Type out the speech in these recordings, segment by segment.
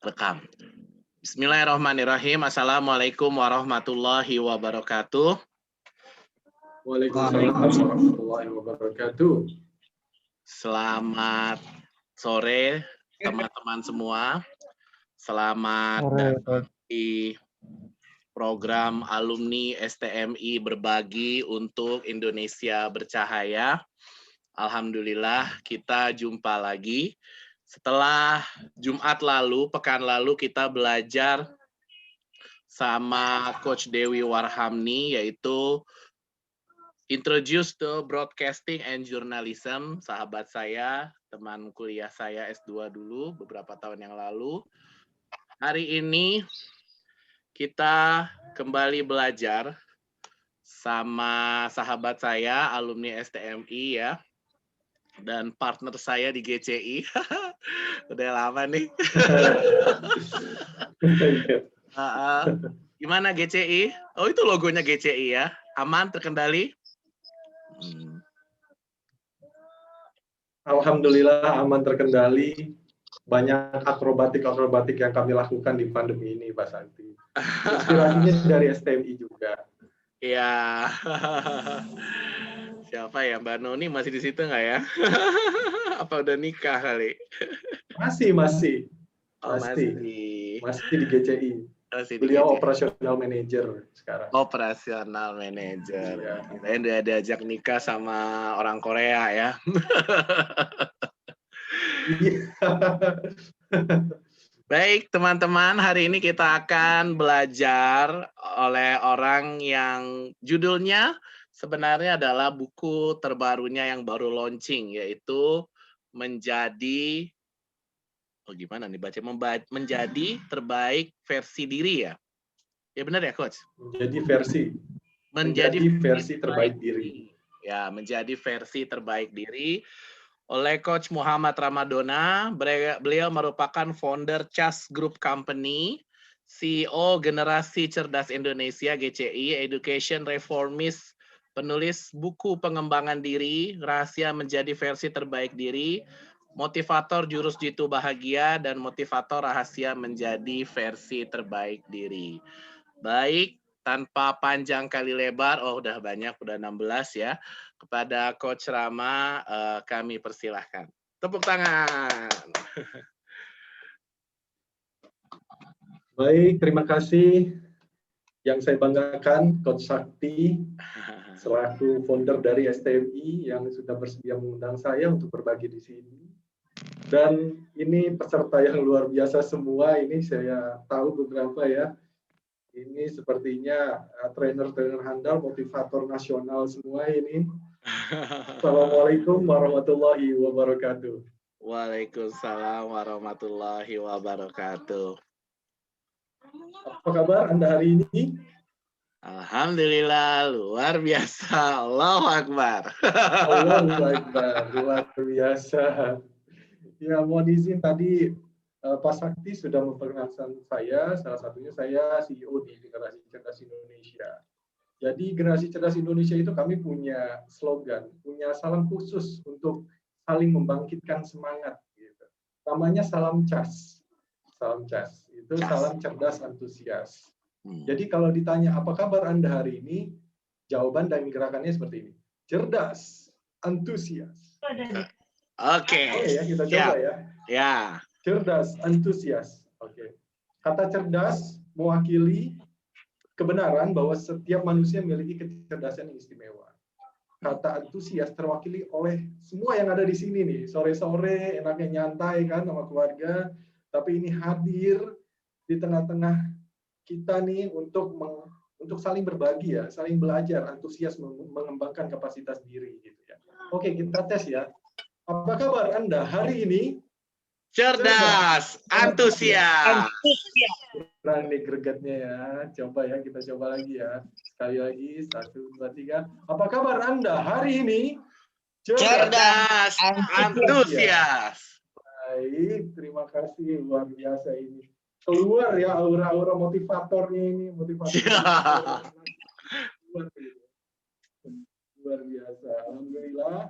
Rekam. Bismillahirrahmanirrahim. Assalamualaikum warahmatullahi wabarakatuh. Waalaikumsalam warahmatullahi wabarakatuh. Selamat sore teman-teman semua. Selamat datang di program alumni STMI Berbagi untuk Indonesia Bercahaya. Alhamdulillah kita jumpa lagi. Setelah Jumat lalu, pekan lalu kita belajar sama Coach Dewi Warhamni, yaitu Introduce to Broadcasting and Journalism. Sahabat saya, teman kuliah saya S2 dulu, beberapa tahun yang lalu. Hari ini kita kembali belajar sama sahabat saya, alumni STMI ya, dan partner saya di GCI. Udah lama nih. Gimana GCI? Oh, itu logonya GCI ya. Aman, terkendali? Alhamdulillah aman, terkendali. Banyak akrobatik yang kami lakukan di pandemi ini, Pak Santi. Inspirasinya dari STMI juga. Iya. Siapa ya, Mbak Noni masih di situ nggak ya? Apa udah nikah kali? Masih. Oh, masih di GCI. Beliau operasional manager sekarang. Operasional manager. Ya. Kirain udah diajak nikah sama orang Korea ya. Baik, teman-teman, hari ini kita akan belajar oleh orang yang judulnya sebenarnya adalah buku terbarunya yang baru launching, yaitu menjadi menjadi terbaik versi diri ya. Ya benar ya, Coach? Menjadi versi terbaik diri. Ya, menjadi versi terbaik diri oleh Coach Muhammad Ramadona. Beliau merupakan founder CHAS Group Company, CEO Generasi Cerdas Indonesia GCI, Education Reformist, penulis buku pengembangan diri, rahasia menjadi versi terbaik diri, motivator jurus jitu bahagia, dan motivator rahasia menjadi versi terbaik diri. Baik, tanpa panjang kali lebar, udah banyak, udah 16 ya. Kepada Coach Rama, kami persilahkan. Tepuk tangan. Baik, terima kasih. Yang saya banggakan, Coach Sakti, selaku founder dari STMI yang sudah bersedia mengundang saya untuk berbagi di sini. Dan ini peserta yang luar biasa semua, ini saya tahu beberapa ya. Ini sepertinya trainer-trainer handal, motivator nasional semua ini. Assalamualaikum warahmatullahi wabarakatuh. Waalaikumsalam warahmatullahi wabarakatuh. Apa kabar Anda hari ini? Alhamdulillah, luar biasa. Allahu Akbar. Allahu Akbar, luar biasa. Ya, mohon izin tadi Pak Sakti sudah memperkenalkan saya, salah satunya saya CEO di Generasi Cerdas Indonesia. Jadi Generasi Cerdas Indonesia itu kami punya slogan, punya salam khusus untuk saling membangkitkan semangat. Gitu. Namanya salam CHAS. Salam CHAS, itu salam cerdas antusias. Jadi kalau ditanya apa kabar Anda hari ini, jawaban dan gerakannya seperti ini. Cerdas, antusias. Oke. Ya, kita coba ya. Ya. Cerdas, antusias. Oke. Kata cerdas mewakili kebenaran bahwa setiap manusia memiliki kecerdasan yang istimewa. Kata antusias terwakili oleh semua yang ada di sini nih. Sore-sore enaknya nyantai kan sama keluarga, tapi ini hadir di tengah-tengah kita nih untuk saling berbagi ya, saling belajar, antusias mengembangkan kapasitas diri gitu ya. Oke, kita tes ya. Apa kabar Anda hari ini? Cerdas, antusias. Kurang nih gregetnya ya. Coba ya, kita coba lagi ya. Sekali lagi, 1, 2, 3. Apa kabar Anda hari ini? Cerdas, antusias. Baik, terima kasih. Luar biasa ini. Keluar ya aura-aura motivatornya ini. Luar biasa. Alhamdulillah.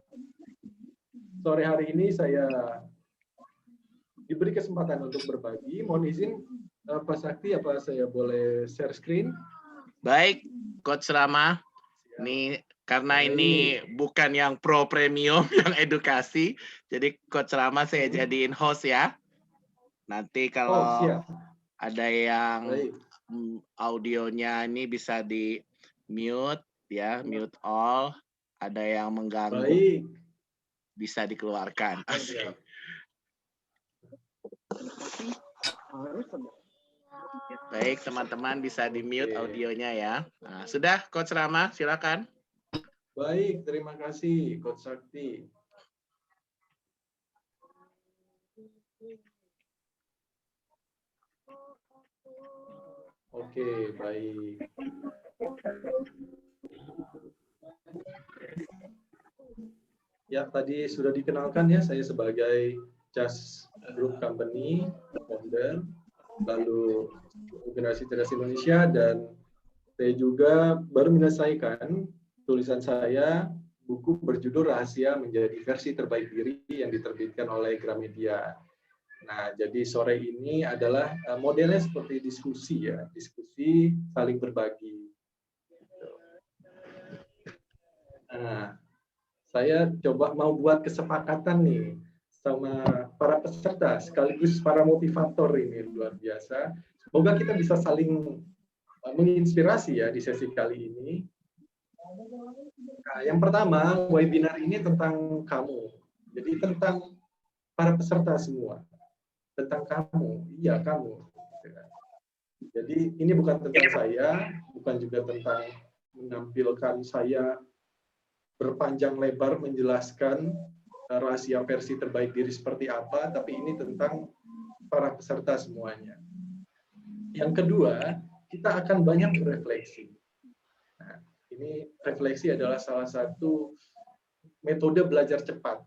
Sore hari ini saya diberi kesempatan untuk berbagi. Mohon izin Pak Sakti, apa saya boleh share screen? Baik, Coach Rama. Ini karena ini bukan yang pro premium, yang edukasi, jadi Coach Rama saya jadiin host ya. Nanti kalau ada yang audionya ini bisa di mute ya, mute all. Ada yang mengganggu, bisa dikeluarkan. Baik, teman-teman bisa di mute audionya ya. Nah, sudah, Coach Rama, silakan. Baik, terima kasih, Coach Sakti. Oke, baik. Ya, tadi sudah dikenalkan ya, saya sebagai CHAS Group Company, founder, lalu Generasi Cerdas Indonesia, dan saya juga baru menyelesaikan tulisan saya, buku berjudul Rahasia Menjadi Versi Terbaik Diri yang diterbitkan oleh Gramedia. Nah, jadi sore ini adalah modelnya seperti diskusi ya, diskusi saling berbagi. Nah, saya coba mau buat kesepakatan nih sama para peserta sekaligus para motivator ini, luar biasa. Semoga kita bisa saling menginspirasi ya di sesi kali ini. Nah, yang pertama, webinar ini tentang kamu. Jadi tentang para peserta semua. Tentang kamu, iya kamu. Jadi ini bukan tentang saya, bukan juga tentang menampilkan saya berpanjang lebar menjelaskan rahasia versi terbaik diri seperti apa, tapi ini tentang para peserta semuanya. Yang kedua, kita akan banyak berefleksi. Nah, ini refleksi adalah salah satu metode belajar cepat.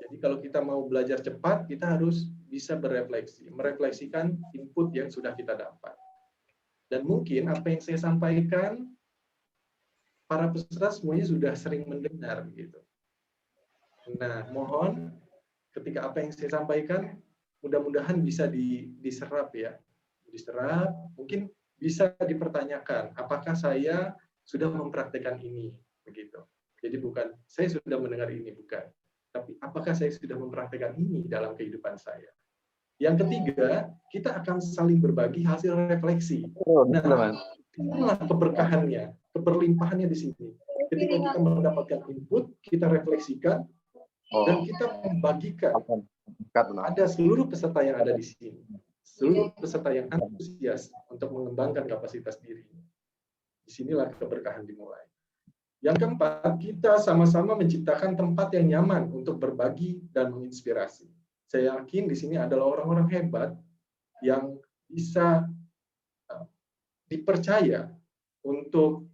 Jadi kalau kita mau belajar cepat, kita harus bisa berefleksi, merefleksikan input yang sudah kita dapat. Dan mungkin apa yang saya sampaikan, para peserta semuanya sudah sering mendengar gitu. Nah, mohon ketika apa yang saya sampaikan mudah-mudahan bisa diserap ya. Diserap, mungkin bisa dipertanyakan apakah saya sudah mempraktekkan ini begitu. Jadi bukan saya sudah mendengar ini, bukan. Tapi apakah saya sudah mempraktekkan ini dalam kehidupan saya. Yang ketiga, kita akan saling berbagi hasil refleksi. Nah, inilah keberkahannya, keberlimpahannya di sini. Ketika kita mendapatkan input, kita refleksikan, dan kita membagikan. Ada seluruh peserta yang ada di sini. Seluruh peserta yang antusias untuk mengembangkan kapasitas diri. Disinilah keberkahan dimulai. Yang keempat, kita sama-sama menciptakan tempat yang nyaman untuk berbagi dan menginspirasi. Saya yakin di sini adalah orang-orang hebat yang bisa dipercaya untuk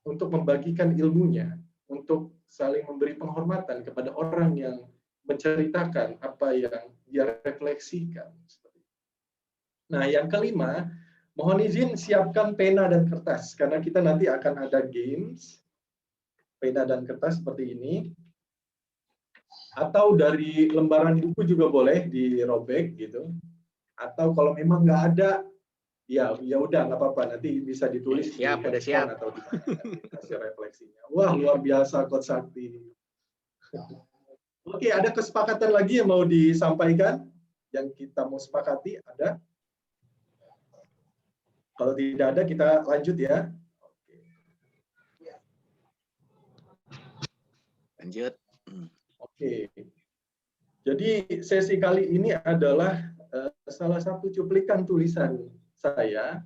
membagikan ilmunya, untuk saling memberi penghormatan kepada orang yang menceritakan apa yang dia refleksikan. Nah, yang kelima, mohon izin siapkan pena dan kertas, karena kita nanti akan ada games, pena dan kertas seperti ini. Atau dari lembaran buku juga boleh dirobek gitu. Atau kalau memang nggak ada, ya udah nggak apa-apa, nanti bisa ditulis siap, di udah siap atau di hasil refleksinya. Wah, luar biasa Coach Sakti. Oke, ada kesepakatan lagi yang mau disampaikan yang kita mau sepakati, ada? Kalau tidak ada kita lanjut ya. Lanjut. Oke. Jadi sesi kali ini adalah salah satu cuplikan tulisan saya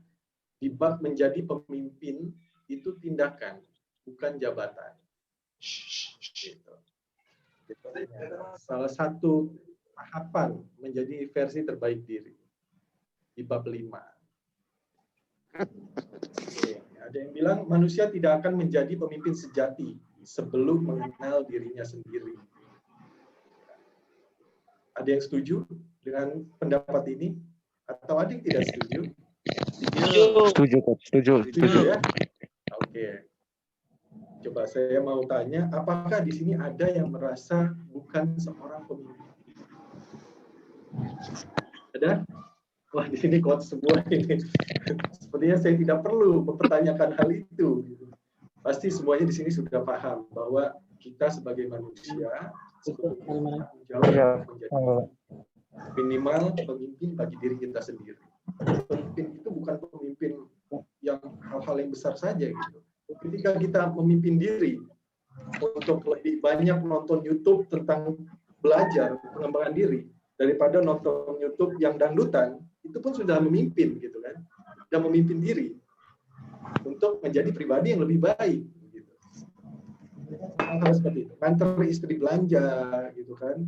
di bab menjadi pemimpin itu tindakan, bukan jabatan. Gitu. Salah satu tahapan menjadi versi terbaik diri di bab 5. Oke. Ada yang bilang manusia tidak akan menjadi pemimpin sejati sebelum mengenal dirinya sendiri. Ada yang setuju dengan pendapat ini? Atau ada yang tidak setuju? Setuju ya? Oke. Coba saya mau tanya, apakah di sini ada yang merasa bukan seorang pemimpin? Ada? Wah, di sini quote semua ini. Sepertinya saya tidak perlu mempertanyakan hal itu. Pasti semuanya di sini sudah paham bahwa kita sebagai manusia sebetulnya jauh menjadi minimal pemimpin bagi diri kita sendiri. Pemimpin itu bukan pemimpin yang hal-hal yang besar saja gitu. Ketika kita memimpin diri untuk lebih banyak nonton YouTube tentang belajar pengembangan diri daripada nonton YouTube yang dangdutan, itu pun sudah memimpin gitu kan, sudah memimpin diri untuk menjadi pribadi yang lebih baik. Gitu. Hal seperti itu. Nganter istri belanja gitu kan,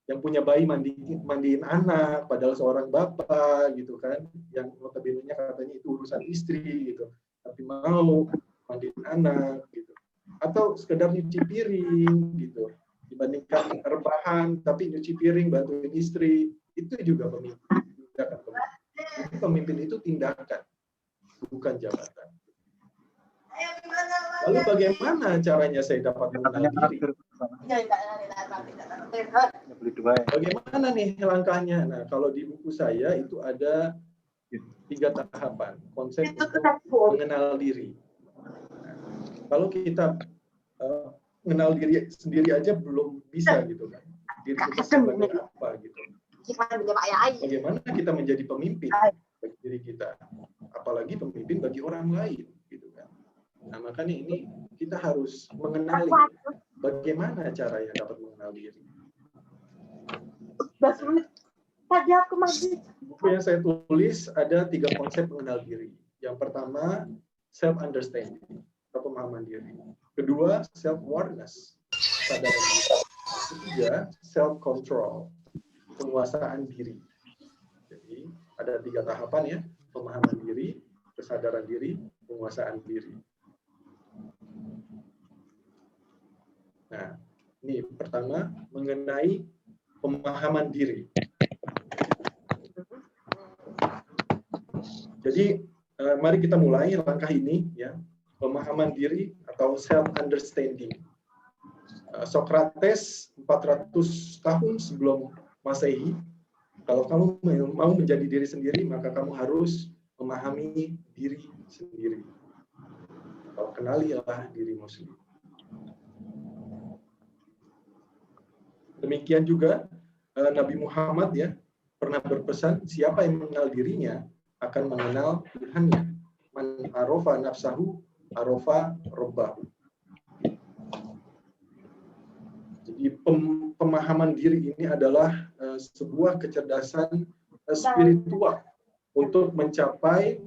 yang punya bayi mandiin anak, padahal seorang bapak gitu kan, yang notabene-nya katanya itu urusan istri gitu, tapi mau mandiin anak gitu, atau sekedar nyuci piring gitu, dibandingkan rebahan tapi nyuci piring bantuin istri, itu juga pemimpin. Tindakan pemimpin. Jadi pemimpin itu tindakan, bukan jabatan. Lalu bagaimana caranya saya dapat mengenal diri? Bagaimana nih langkahnya? Nah, kalau di buku saya itu ada 3 tahapan konsep untuk mengenal diri. Nah, kalau kita mengenal diri sendiri aja belum bisa gitu kan. Diri kita sebagai apa gitu. Bagaimana kita menjadi pemimpin bagi diri kita, apalagi pemimpin bagi orang lain gitu kan. Nah, makanya ini kita harus mengenali bagaimana caranya dapat mengenal diri. Buku yang saya tulis ada 3 konsep mengenal diri. Yang pertama, self-understanding, atau pemahaman diri. Kedua, self-awareness, kesadaran diri. Ketiga, self-control, penguasaan diri. Jadi, ada 3 tahapan ya, pemahaman diri, kesadaran diri, penguasaan diri. Nah, ini pertama, mengenai pemahaman diri. Jadi, mari kita mulai langkah ini ya, pemahaman diri atau self-understanding. Socrates 400 tahun sebelum Masehi, kalau kamu mau menjadi diri sendiri, maka kamu harus memahami diri sendiri. Kalau kenalilah dirimu sendiri. Demikian juga Nabi Muhammad ya pernah berpesan, siapa yang mengenal dirinya akan mengenal Tuhannya. Man arofa nafsahu arofa robbahu. Jadi pemahaman diri ini adalah sebuah kecerdasan spiritual untuk mencapai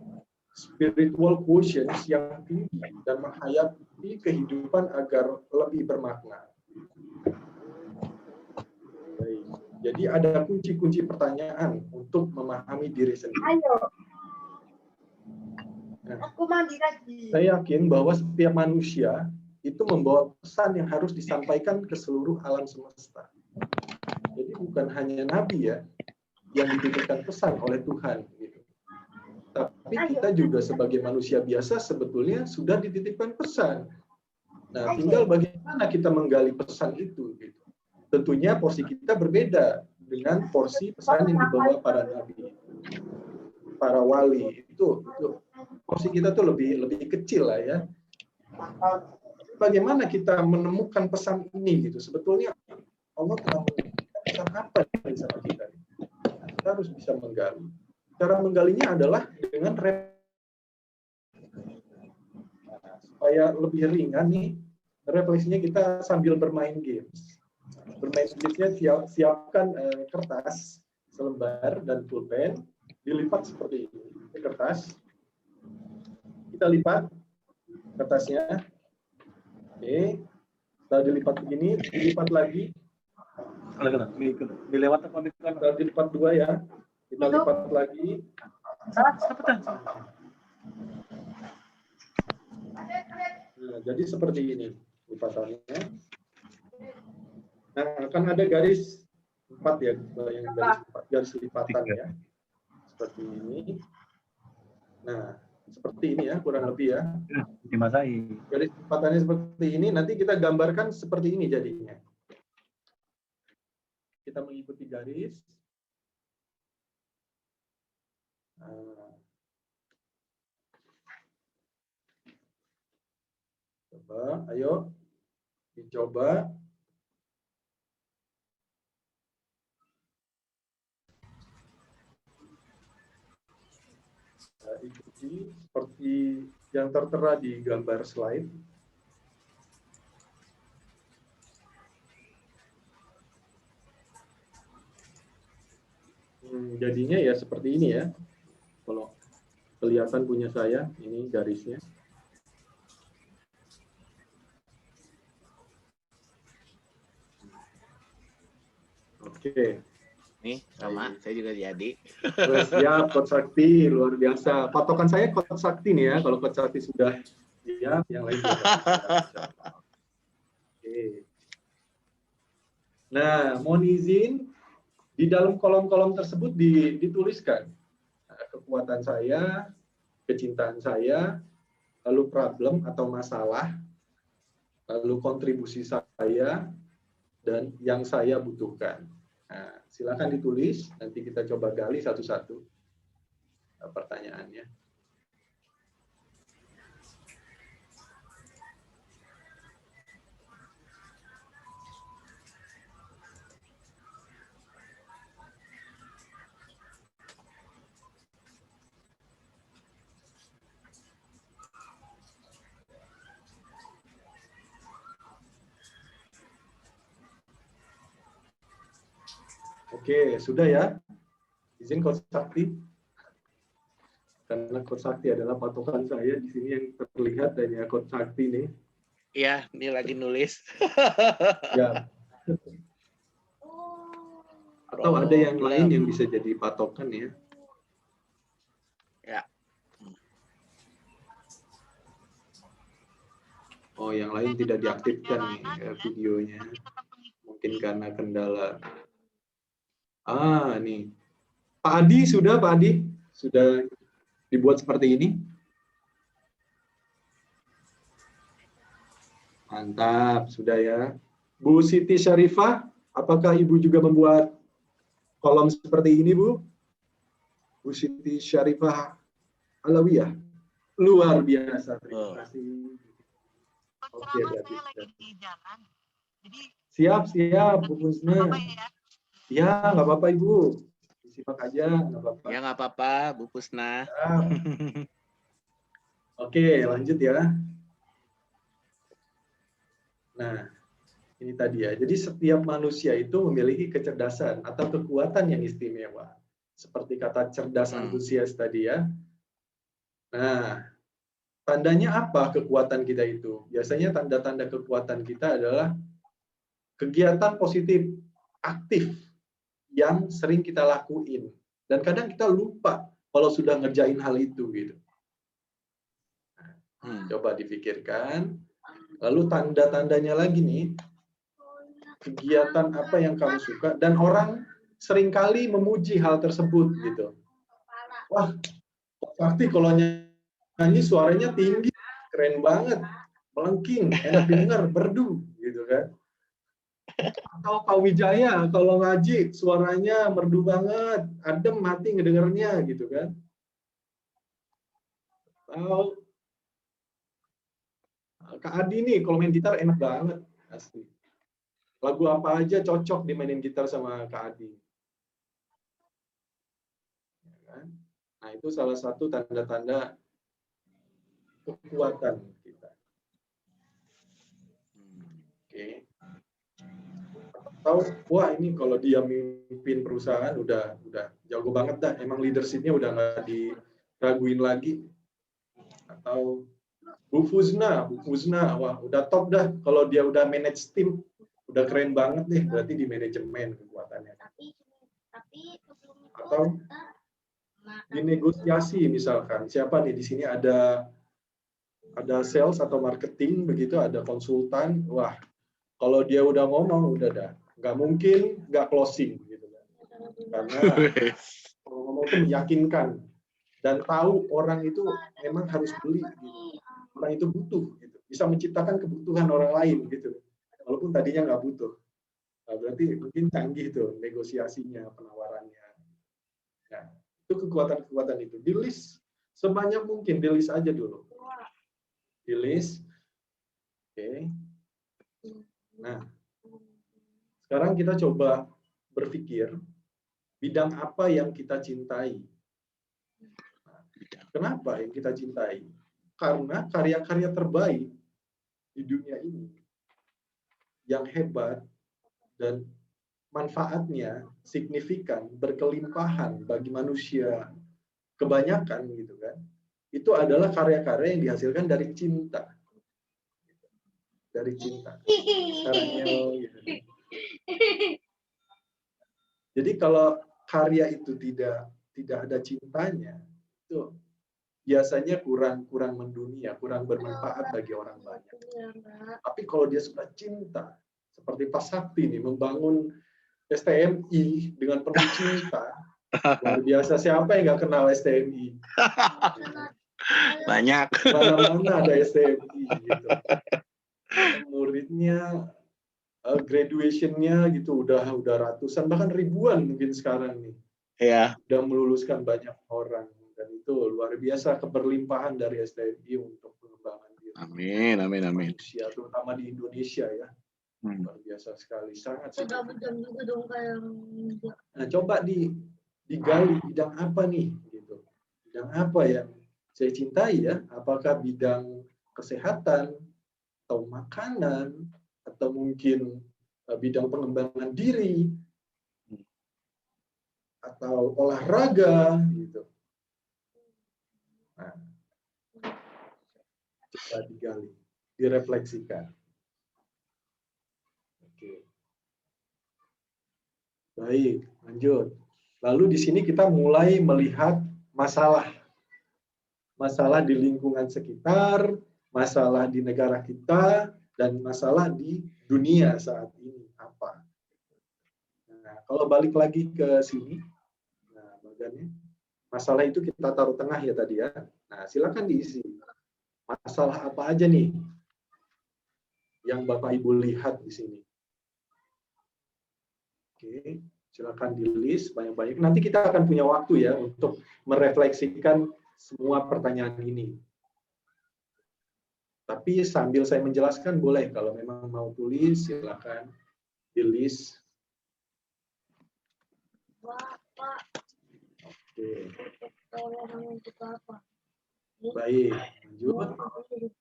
spiritual quotient yang tinggi dan menghayati kehidupan agar lebih bermakna. Baik. Jadi ada kunci-kunci pertanyaan untuk memahami diri sendiri. Nah, saya yakin bahwa setiap manusia itu membawa pesan yang harus disampaikan ke seluruh alam semesta. Jadi bukan hanya nabi ya yang dititipkan pesan oleh Tuhan, gitu. Tapi kita juga sebagai manusia biasa sebetulnya sudah dititipkan pesan. Nah, tinggal bagaimana kita menggali pesan itu, gitu. Tentunya porsi kita berbeda dengan porsi pesan yang dibawa para nabi, para wali. Itu porsi kita tuh lebih kecil lah ya. Bagaimana kita menemukan pesan ini gitu? Sebetulnya Allah telah memberikan pesan apa sama kita? Kita harus bisa menggali. Cara menggalinya adalah dengan supaya lebih ringan nih, refleksinya kita sambil bermain games. Bermain gamesnya siapkan kertas selembar dan pulpen, dilipat seperti ini. Ini kertas, kita lipat kertasnya. Oke, setelah dilipat begini, dilipat lagi. Dilewat apa? Setelah dilipat 2 ya, kita lipat lagi. Nah, jadi seperti ini lipatannya. Nah, akan ada garis 4 ya, yang garis lipatan ya, seperti ini. Nah, seperti ini ya, kurang lebih ya. Dimasai. Garis lipatannya seperti ini, nanti kita gambarkan seperti ini jadinya. Kita mengikuti garis. Ayo dicoba. Ikuti seperti yang tertera di gambar slide. Jadinya ya seperti ini ya. Kalau kelihatan punya saya, ini garisnya. Oke. Nih, sama. Saya juga jadi. Siap, Coach Sakti. Luar biasa. Patokan saya Coach Sakti nih ya. Kalau Coach Sakti sudah siap, yang lain juga siap. Oke. Nah, mohon izin, di dalam kolom-kolom tersebut dituliskan kekuatan saya, kecintaan saya, lalu problem atau masalah, lalu kontribusi saya, dan yang saya butuhkan. Nah, silakan ditulis, nanti kita coba gali satu-satu pertanyaannya. Oke, sudah ya. Izin Coach Sakti. Karena Coach Sakti adalah patokan saya di sini yang terlihat dan ya Coach Sakti nih. Iya, ini lagi nulis. Ya. Atau ada yang lain yang bisa jadi patokan ya? Ya. Oh, yang lain tidak diaktifkan nih videonya. Mungkin karena kendala. Nih. Pak Adi sudah, Pak Adi? Sudah dibuat seperti ini? Mantap, sudah ya. Bu Siti Syarifah, apakah Ibu juga membuat kolom seperti ini, Bu? Bu Siti Syarifah Alawiyah. Luar biasa, terima kasih. Oke, berarti. Siap, Bu Husna. Ya, nggak apa-apa, Ibu. Disimak aja, nggak apa-apa. Ya, nggak apa-apa, Bu Pusna. Oke, lanjut ya. Nah, ini tadi ya. Jadi setiap manusia itu memiliki kecerdasan atau kekuatan yang istimewa. Seperti kata cerdas antusias tadi ya. Nah, tandanya apa kekuatan kita itu? Biasanya tanda-tanda kekuatan kita adalah kegiatan positif aktif yang sering kita lakuin. Dan kadang kita lupa kalau sudah ngerjain hal itu gitu. Coba dipikirkan. Lalu tanda-tandanya lagi nih, kegiatan apa yang kamu suka, dan orang seringkali memuji hal tersebut gitu. Wah, pasti kalau nyanyi suaranya tinggi, keren banget, melengking, enak didengar, merdu gitu kan. Atau Pak Wijaya kalau ngaji suaranya merdu banget, adem hati ngedengernya gitu kan. Atau Kak Adi nih kalau main gitar enak banget, asli. Lagu apa aja cocok dimainin gitar sama Kak Adi. Nah, itu salah satu tanda-tanda kekuatan kita. Oke. Atau wah ini kalau dia mimpin perusahaan udah jago banget dah. Emang leadership-nya udah nggak diraguin lagi. Atau Bu Fuzna, wah udah top dah. Kalau dia udah manage tim, udah keren banget nih. Berarti di manajemen kekuatannya. Atau di negosiasi misalkan, siapa nih di sini ada sales atau marketing begitu, ada konsultan, wah kalau dia udah ngomong udah dah, nggak mungkin nggak closing gitu kan. Karena kalau ngomong itu meyakinkan dan tahu orang itu memang harus beli gitu. Orang itu butuh gitu, bisa menciptakan kebutuhan orang lain gitu, walaupun tadinya nggak butuh. Nah, berarti mungkin canggih tuh negosiasinya, penawarannya. Nah, itu kekuatan-kekuatan itu. Di list sebanyak mungkin, di list aja dulu. Di list. Oke. Nah, sekarang kita coba berpikir bidang apa yang kita cintai. Kenapa yang kita cintai? Karena karya-karya terbaik di dunia ini yang hebat dan manfaatnya signifikan, berkelimpahan bagi manusia kebanyakan gitu kan. Itu adalah karya-karya yang dihasilkan dari cinta. Dari cinta. Gitu. Jadi kalau karya itu tidak ada cintanya, itu biasanya kurang mendunia, kurang bermanfaat bagi orang banyak. Tapi kalau dia sudah cinta, seperti Pak Sakti nih membangun STMI dengan penuh cinta, luar biasa. Siapa yang nggak kenal STMI? Banyak. Mana-mana ada STMI gitu. Muridnya, graduation-nya gitu udah ratusan bahkan ribuan mungkin sekarang nih. Ya. Udah meluluskan banyak orang dan itu luar biasa keberlimpahan dari STMI untuk pengembangan diri. Amin. Manusia, terutama di Indonesia ya. Luar biasa sekali, sangat signifikan. Nah, coba digali bidang apa nih gitu. Bidang apa yang saya cintai ya? Apakah bidang kesehatan atau makanan atau mungkin bidang pengembangan diri atau olahraga gitu. Nah, coba digali, direfleksikan. Oke. Baik, lanjut. Lalu di sini kita mulai melihat masalah di lingkungan sekitar, masalah di negara kita, dan masalah di dunia saat ini apa. Nah, kalau balik lagi ke sini, nah bagiannya masalah itu kita taruh tengah ya tadi ya. Nah, silakan diisi. Masalah apa aja nih yang Bapak Ibu lihat di sini? Oke, silakan di list banyak-banyak. Nanti kita akan punya waktu ya untuk merefleksikan semua pertanyaan ini. Tapi sambil saya menjelaskan boleh kalau memang mau tulis silakan di list. Oke. Baik, lanjut.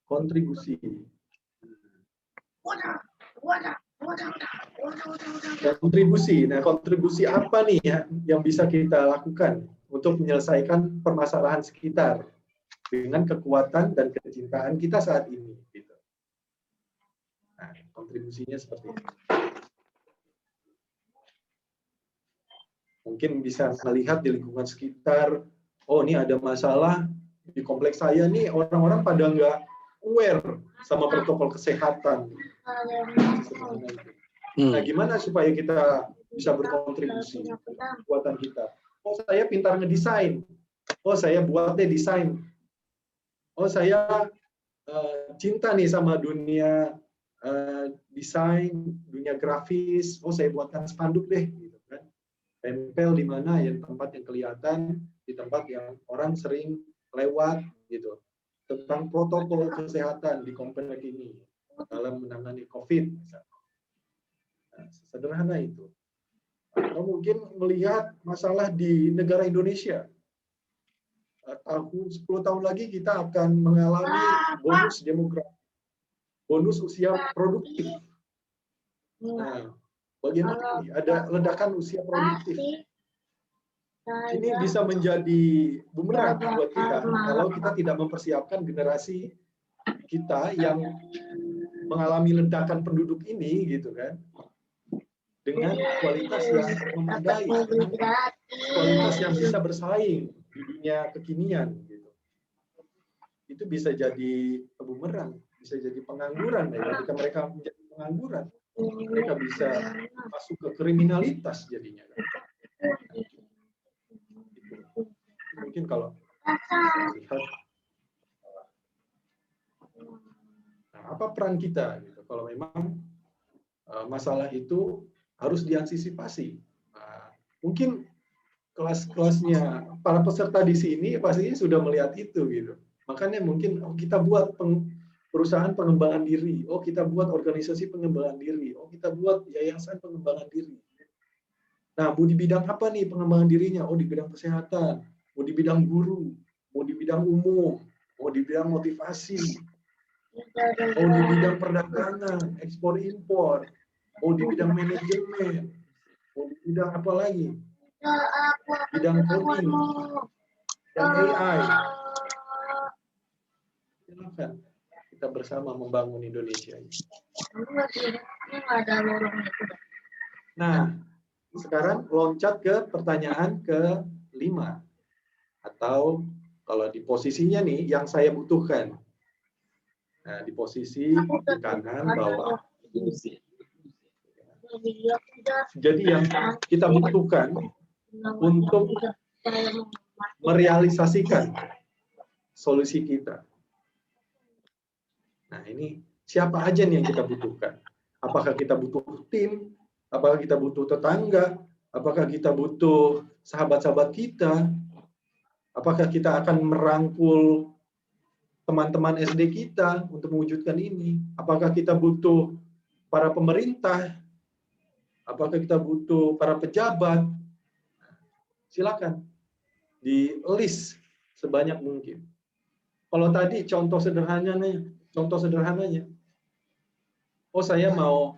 Kontribusi. Kontribusi. Nah, kontribusi apa nih ya yang bisa kita lakukan untuk menyelesaikan permasalahan sekitar dengan kekuatan dan kecintaan kita saat ini? Gitu. Nah, kontribusinya seperti ini. Mungkin bisa melihat di lingkungan sekitar, oh ini ada masalah di kompleks saya nih, orang-orang pada nggak aware sama protokol kesehatan. Nah, gimana supaya kita bisa berkontribusi kekuatan kita? Oh, saya pintar ngedesain. Oh, saya buat deh desain. Oh, saya cinta nih sama dunia desain, dunia grafis. Oh, saya buatkan spanduk deh. Gitu kan. Tempel di mana yang tempat yang kelihatan, di tempat yang orang sering lewat gitu. Tentang protokol kesehatan di komplek ini dalam menangani COVID. Misalnya. Nah, sederhana itu. Atau mungkin melihat masalah di negara Indonesia. Tahun 10 tahun lagi kita akan mengalami bonus demografi, bonus usia produktif. Nah, bagaimana ini? Ada ledakan usia produktif. Ini bisa menjadi bumerang buat kita kalau kita tidak mempersiapkan generasi kita yang mengalami ledakan penduduk ini, gitu kan, dengan kualitas yang memadai, kualitas yang bisa bersaing di dunia kekinian, gitu. Itu bisa jadi bumerang, bisa jadi pengangguran ya. Ketika mereka menjadi pengangguran, mereka bisa masuk ke kriminalitas jadinya. Mungkin kalau lihat, nah, apa peran kita gitu, kalau memang masalah itu harus diantisipasi. Nah, mungkin kelas-kelasnya para peserta di sini pastinya sudah melihat itu gitu. Makanya mungkin kita buat perusahaan pengembangan diri. Oh, kita buat organisasi pengembangan diri. Oh, kita buat yayasan pengembangan diri. Nah, mau di bidang apa nih pengembangan dirinya? Oh, di bidang kesehatan, mau di bidang guru, mau di bidang umum, mau di bidang motivasi, mau di bidang perdagangan, ekspor impor, mau di bidang manajemen, mau di bidang apa lagi? Bidang coding, bidang AI. Silakan kita bersama membangun Indonesia ini. Nah, sekarang loncat ke pertanyaan ke-5. Atau kalau di posisinya nih, yang saya butuhkan. Nah, di posisi di kanan bawah. Jadi yang kita butuhkan untuk merealisasikan solusi kita. Nah, ini siapa aja nih yang kita butuhkan? Apakah kita butuh tim? Apakah kita butuh tetangga? Apakah kita butuh sahabat-sahabat kita? Apakah kita akan merangkul teman-teman SD kita untuk mewujudkan ini? Apakah kita butuh para pemerintah? Apakah kita butuh para pejabat? Silakan di list sebanyak mungkin. Kalau tadi contoh sederhananya, oh saya mau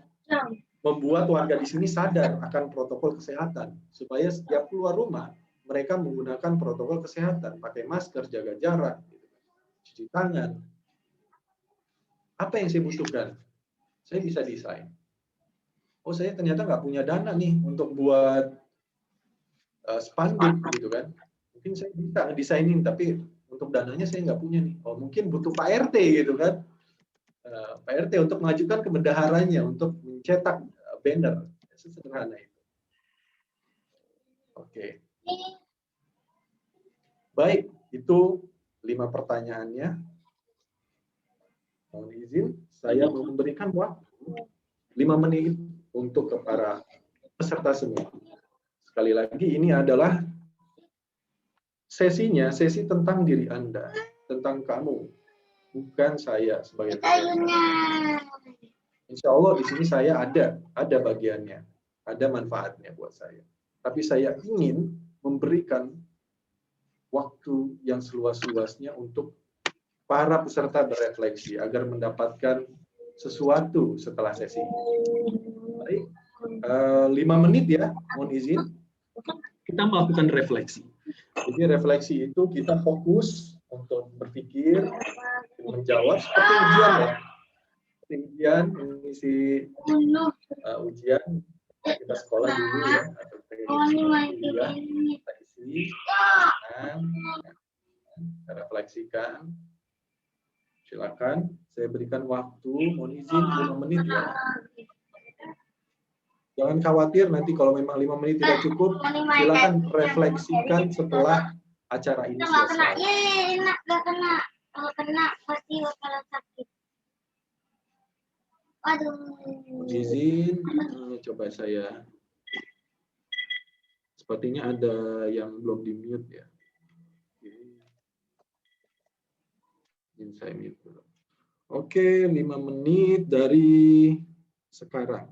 membuat warga di sini sadar akan protokol kesehatan supaya setiap keluar rumah mereka menggunakan protokol kesehatan, pakai masker, jaga jarak, cuci tangan. Apa yang saya butuhkan? Saya bisa desain. Oh, saya ternyata nggak punya dana nih untuk buat spanduk gitu kan. Mungkin saya bisa desainin, tapi untuk dananya saya nggak punya nih. Oh, mungkin butuh Pak RT gitu kan. Pak RT untuk mengajukan ke bendaharanya untuk mencetak banner. Sederhana itu. Oke. Baik, itu 5 pertanyaannya. Mohon izin, saya memberikan waktu 5 menit untuk para peserta semua. Sekali lagi, ini adalah sesi tentang diri Anda, tentang kamu, bukan saya sebagai peserta. Insya Allah di sini saya ada bagiannya, ada manfaatnya buat saya. Tapi saya ingin memberikan waktu yang seluas-luasnya untuk para peserta berefleksi agar mendapatkan sesuatu setelah sesi ini. Baik, 5 menit ya, mohon izin. Kita melakukan refleksi. Jadi refleksi itu kita fokus untuk berpikir, menjawab seperti ujian ya. Seperti ujian, mengisi ujian kita sekolah dulu ya, atau kuliah, kita isi, kita refleksikan. Silakan, saya berikan waktu, mohon izin 5 menit ya. Jangan khawatir nanti kalau memang 5 menit tidak cukup, silakan refleksikan setelah acara ini selesai. Kalau kena pasti bakalan sakit. Aduh. Izin, coba saya. Sepertinya ada yang belum di mute ya. Izin saya mute dulu. Oke, 5 menit dari sekarang.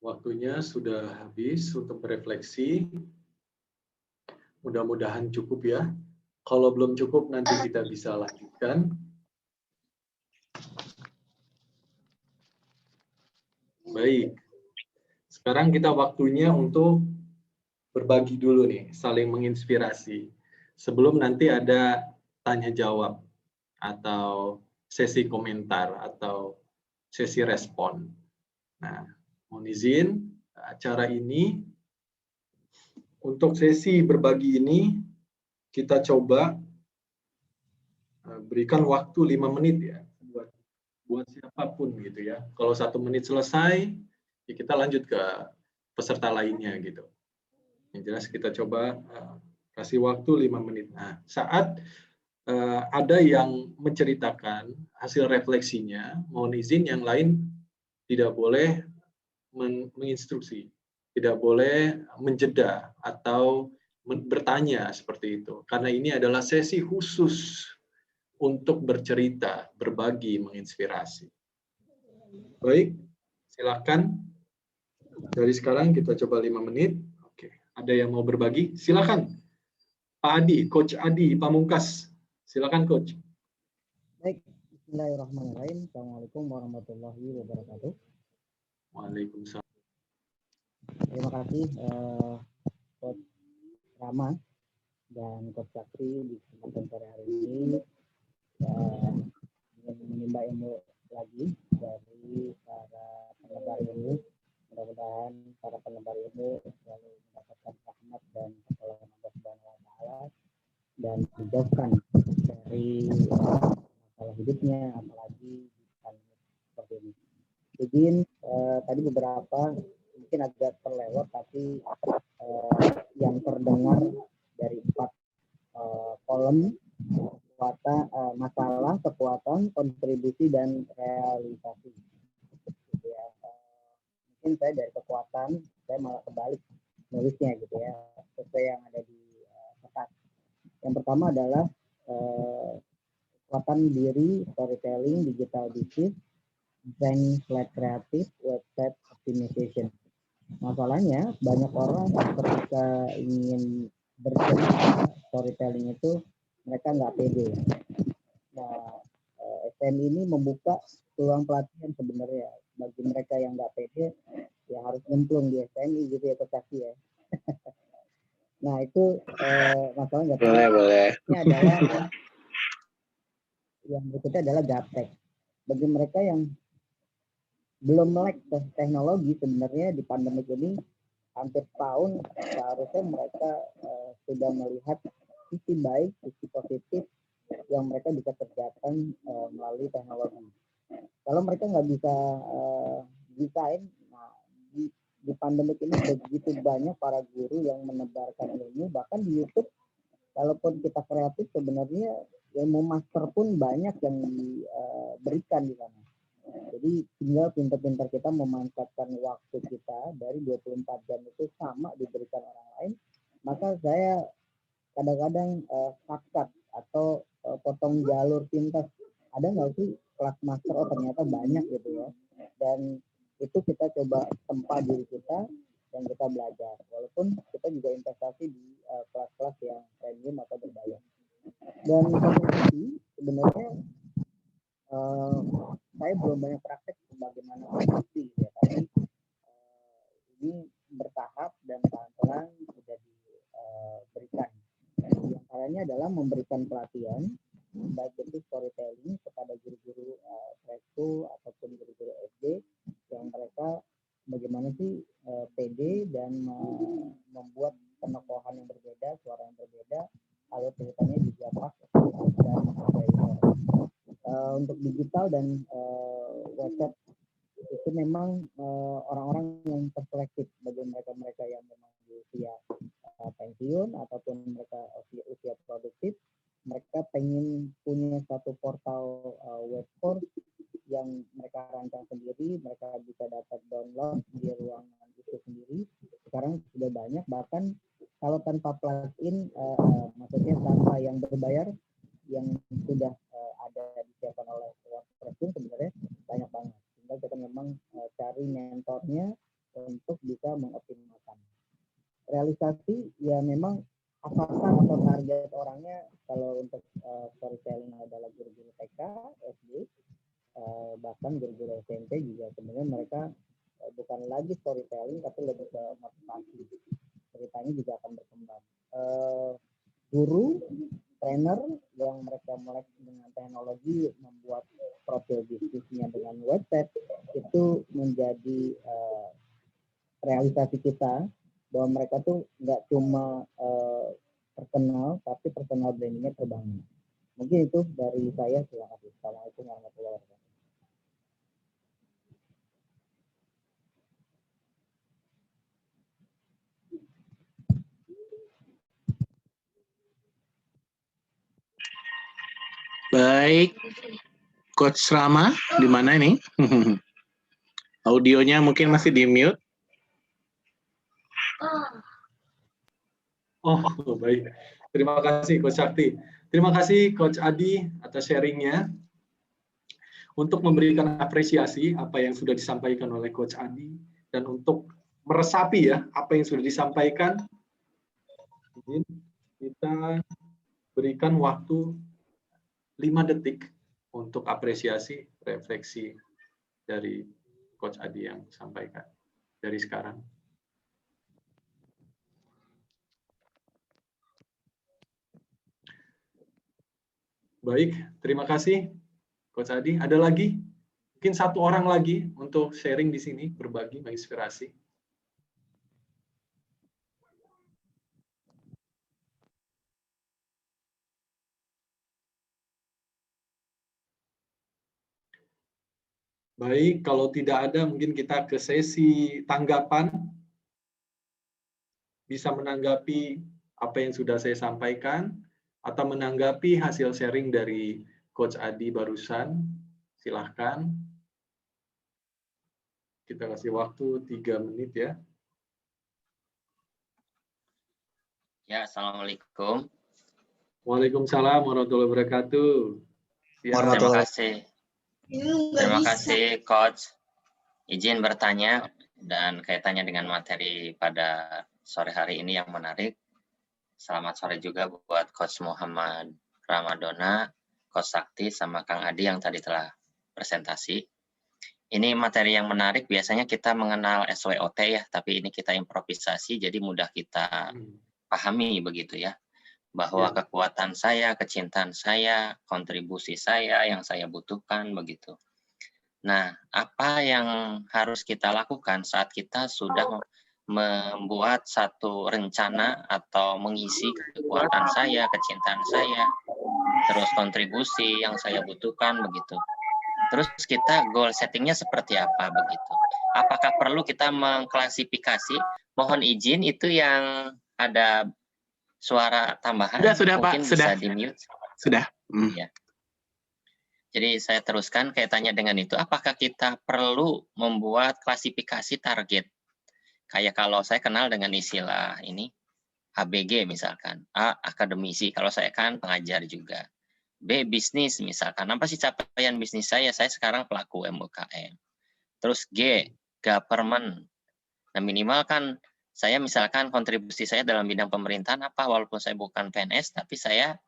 Waktunya sudah habis untuk berefleksi. Mudah-mudahan cukup ya. Kalau belum cukup nanti kita bisa lanjutkan. Baik. Sekarang kita waktunya untuk berbagi dulu nih, saling menginspirasi. Sebelum nanti ada tanya jawab atau sesi komentar atau sesi respon. Nah, mohon izin acara ini untuk sesi berbagi ini kita coba berikan waktu 5 menit ya buat siapapun gitu ya. Kalau 1 menit selesai, ya kita lanjut ke peserta lainnya gitu. Yang jelas kita coba kasih waktu 5 menit. Nah, saat ada yang menceritakan hasil refleksinya, mohon izin yang lain tidak boleh menginstruksi, tidak boleh menjeda atau bertanya seperti itu. Karena ini adalah sesi khusus untuk bercerita, berbagi, menginspirasi. Baik, silakan. Dari sekarang kita coba 5 menit. Oke, ada yang mau berbagi? Silakan. Pak Adi, Coach Adi Pamungkas. Silakan Coach. Baik, bismillahirrahmanirrahim. Assalamualaikum warahmatullahi wabarakatuh. Waalaikumsalam. Terima kasih Coach Rama dan Coach Sakri di kesempatan sore hari ini. Ingin menimba ilmu lagi dari para penebar ilmu. Mudah-mudahan para penebar ilmu selalu mendapatkan rahmat dan pertolongan Allah Subhanahu wa Ta'ala dan dijauhkan dari masalah hidupnya, apalagi di pandemi seperti ini. Izin tadi beberapa mungkin agak terlewat, tapi yang terdengar dari 4 kolom masalah, kekuatan, kontribusi, dan realisasi. Gitu ya. Mungkin saya dari kekuatan, saya malah kebalik nulisnya gitu ya, sesuai yang ada di kertas. Yang pertama adalah kekuatan diri, storytelling, digital business, design kreatif, website optimization. Masalahnya banyak orang ketika ingin bercerita storytelling itu mereka nggak pede. Nah, STM ini membuka peluang pelatihan sebenarnya bagi mereka yang nggak pede, ya harus nyemplung di STMI gitu ya, Kosaki ya. Nah itu masalah nggak pede. Boleh. Ini adalah yang berikutnya adalah gaptek. Bagi mereka yang belum melek teknologi, sebenarnya di pandemi ini hampir tahun seharusnya mereka sudah melihat sisi baik, sisi positif yang mereka bisa kerjakan melalui teknologi. Kalau mereka nggak bisa desain, nah di pandemi ini begitu banyak para guru yang menebarkan ilmu, bahkan di YouTube kalaupun kita kreatif sebenarnya ilmu master pun banyak yang diberikan di sana. Jadi tinggal pintar-pintar kita memanfaatkan waktu kita dari 24 jam itu sama diberikan orang lain. Maka saya kadang-kadang cut atau potong jalur pintas. Ada nggak sih kelas master? Oh ternyata banyak gitu ya. Dan itu kita coba tempa diri kita dan kita belajar. Walaupun kita juga investasi di kelas-kelas yang premium atau berbayar. Dan komunikasi sebenarnya saya belum banyak praktek bagaimana komunikasi ya, tapi ini bertahap dan pelan-pelan sudah diberikan. Di antaranya adalah memberikan pelatihan baik itu storytelling kepada guru-guru preschool ataupun guru-guru SD yang mereka bagaimana sih PD dan membuat penokohan yang berbeda, suara yang berbeda, lalu ceritanya juga pas dan sebagainya. Untuk digital dan website itu memang orang-orang yang terselektif bagi mereka-mereka yang memang di usia pensiun ataupun mereka usia produktif. Mereka pengen punya satu portal web course yang mereka rancang sendiri, mereka bisa dapat download di ruangan itu sendiri. Sekarang sudah banyak, bahkan kalau tanpa plugin, maksudnya tanpa yang berbayar, yang sudah ada disiapkan oleh WordPress pun sebenarnya banyak banget. Tinggal kita memang cari mentornya untuk bisa mengoptimalkan. Realisasi ya memang atasan atau target orangnya kalau untuk storytelling adalah guru-guru TK, SD, bahkan guru-guru SMP juga sebenarnya mereka bukan lagi storytelling tapi lebih ke motivasi. Ceritanya juga akan berkembang. Guru, trainer yang mereka melek dengan teknologi membuat profil bisnisnya dengan website itu menjadi realisasi kita bahwa mereka tuh nggak cuma terkenal tapi personal brandingnya terbangun. Mungkin itu dari saya. Terima kasih. Assalamualaikum warahmatullahi wabarakatuh. Baik, Coach Rama, di mana ini? Audionya mungkin masih di mute. Oh, baik. Terima kasih Coach Sakti. Terima kasih Coach Adi atas sharingnya. Untuk memberikan apresiasi apa yang sudah disampaikan oleh Coach Adi dan untuk meresapi ya apa yang sudah disampaikan, kita berikan waktu 5 detik untuk apresiasi refleksi dari Coach Adi yang sampaikan dari sekarang. Baik, terima kasih Coach Adi. Ada lagi? Mungkin satu orang lagi untuk sharing di sini, berbagi, menginspirasi. Baik, kalau tidak ada mungkin kita ke sesi tanggapan. Bisa menanggapi apa yang sudah saya sampaikan atau menanggapi hasil sharing dari Coach Adi barusan. Silahkan. Kita kasih waktu 3 menit ya. Ya, Assalamualaikum. Waalaikumsalam warahmatullahi wabarakatuh. Terima kasih. Terima kasih, Coach. Izin bertanya dan kaitannya dengan materi pada sore hari ini yang menarik. Selamat sore juga buat Coach Muhammad Ramadona, Coach Sakti, sama Kang Adi yang tadi telah presentasi. Ini materi yang menarik, biasanya kita mengenal SWOT ya, tapi ini kita improvisasi, jadi mudah kita pahami begitu ya. Bahwa kekuatan saya, kecintaan saya, kontribusi saya, yang saya butuhkan begitu. Nah, apa yang harus kita lakukan saat kita sudah membuat satu rencana atau mengisi kekuatan saya, kecintaan saya, terus kontribusi yang saya butuhkan begitu. Terus kita goal settingnya seperti apa begitu? Apakah perlu kita mengklasifikasi? Mohon izin itu yang ada suara tambahan Sudah Pak, mungkin sudah. bisa di-mute. Sudah. Ya. Jadi saya teruskan kaitannya dengan itu, apakah kita perlu membuat klasifikasi target? Kayak kalau saya kenal dengan istilah ini, ABG misalkan, A, akademisi, kalau saya kan pengajar juga. B, bisnis misalkan, apa sih capaian bisnis saya? Saya sekarang pelaku UMKM. Terus G, government. Nah minimal kan saya misalkan kontribusi saya dalam bidang pemerintahan apa, walaupun saya bukan PNS, tapi saya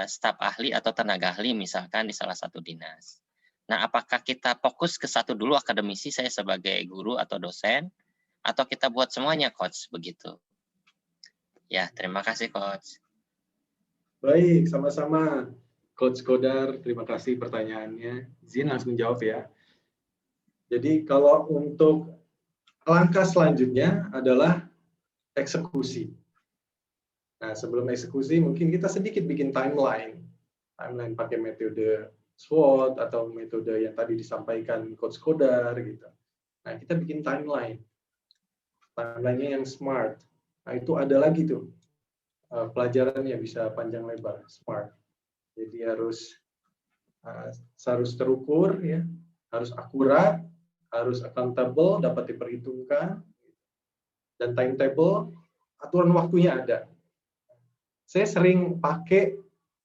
staf ahli atau tenaga ahli misalkan di salah satu dinas. Nah, apakah kita fokus ke satu dulu akademisi saya sebagai guru atau dosen, atau kita buat semuanya, Coach, begitu? Ya, terima kasih, Coach. Baik, sama-sama. Coach Kodar, terima kasih pertanyaannya. Izin langsung jawab ya. Jadi kalau untuk langkah selanjutnya adalah eksekusi. Nah, sebelum eksekusi mungkin kita sedikit bikin timeline. Timeline pakai metode SWOT atau metode yang tadi disampaikan Coach Kodar gitu. Nah, kita bikin timeline. Timeline-nya yang smart. Nah, itu ada lagi tuh pelajarannya bisa panjang lebar, smart. Jadi harus terukur ya, harus akurat, harus accountable, dapat diperhitungkan, dan timetable, aturan waktunya ada. Saya sering pakai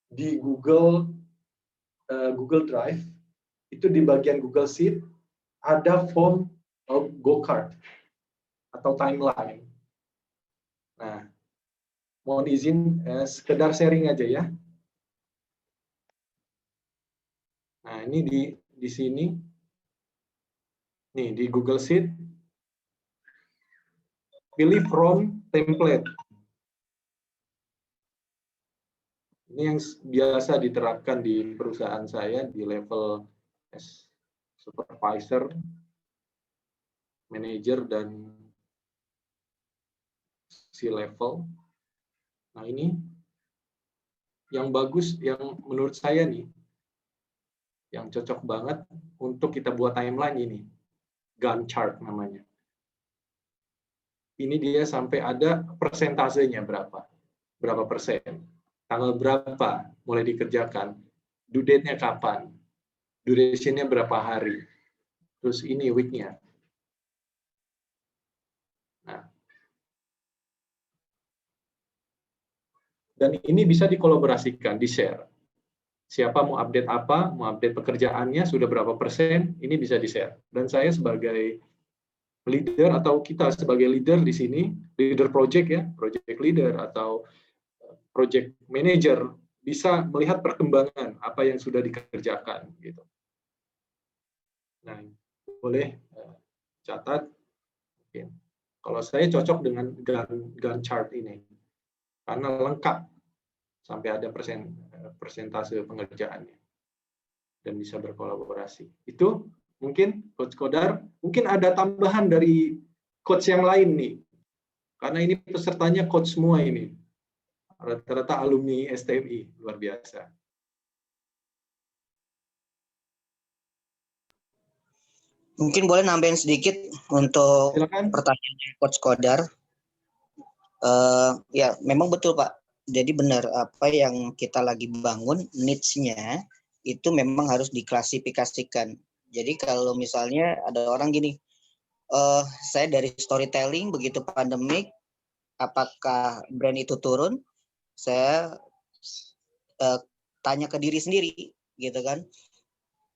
di Google Drive, itu di bagian Google Sheet ada form go-kart atau timeline. Nah, mohon izin sekedar sharing aja ya. Nah, ini di sini, nih di Google Sheet, pilih from template. Ini yang biasa diterapkan di perusahaan saya di level supervisor, manager, dan C-level. Nah, ini yang bagus, yang menurut saya nih, yang cocok banget untuk kita buat timeline ini. Gantt chart namanya. Ini dia sampai ada persentasenya berapa persen. Tanggal berapa mulai dikerjakan, due date-nya kapan, duration-nya berapa hari, terus ini week-nya. Nah, dan ini bisa dikolaborasikan, di-share. Siapa mau update apa, mau update pekerjaannya, sudah berapa persen, ini bisa di-share. Dan saya sebagai leader, atau kita sebagai leader di sini, leader project ya, project leader atau project manager, bisa melihat perkembangan apa yang sudah dikerjakan gitu. Nah, boleh catat. Mungkin. Kalau saya cocok dengan Gantt chart ini karena lengkap sampai ada persentase pengerjaannya dan bisa berkolaborasi. Itu mungkin Coach Kodar, mungkin ada tambahan dari coach yang lain nih. Karena ini pesertanya coach semua ini. Rata-rata alumni STMI, luar biasa. Mungkin boleh nambahin sedikit untuk Silakan. pertanyaannya Coach Kodar. Ya, memang betul Pak. Jadi benar apa yang kita lagi bangun, needs-nya itu memang harus diklasifikasikan. Jadi kalau misalnya ada orang gini, saya dari storytelling begitu pandemik, apakah brand itu turun? Saya tanya ke diri sendiri, gitu kan?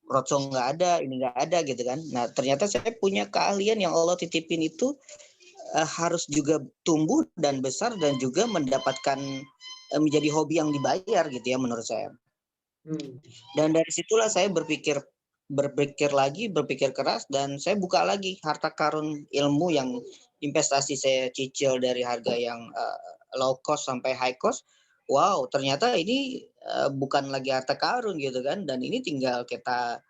Roadshow nggak ada, ini nggak ada, gitu kan? Nah ternyata saya punya keahlian yang Allah titipin itu harus juga tumbuh dan besar dan juga mendapatkan menjadi hobi yang dibayar, gitu ya menurut saya. Dan dari situlah saya berpikir keras, dan saya buka lagi harta karun ilmu yang investasi saya cicil dari harga yang low cost sampai high cost. Wow, ternyata ini bukan lagi harta karun gitu kan, dan ini tinggal kita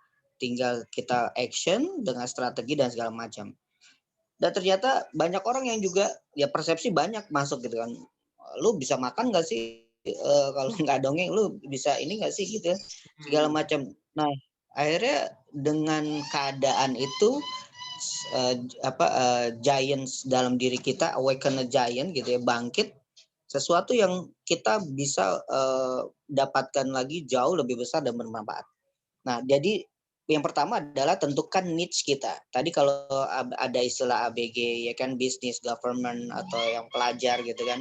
action dengan strategi dan segala macam. Dan ternyata banyak orang yang juga ya persepsi banyak masuk gitu kan. Lu bisa makan nggak sih? Kalau nggak dongeng lu bisa ini nggak sih gitu ya, segala macam. Nah akhirnya dengan keadaan itu giants dalam diri kita, awaken a giant gitu ya, bangkit. sesuatu yang kita bisa dapatkan lagi jauh lebih besar dan bermanfaat. Nah, jadi yang pertama adalah tentukan niche kita. Tadi kalau ada istilah ABG, ya kan, business, government, atau yang pelajar gitu kan,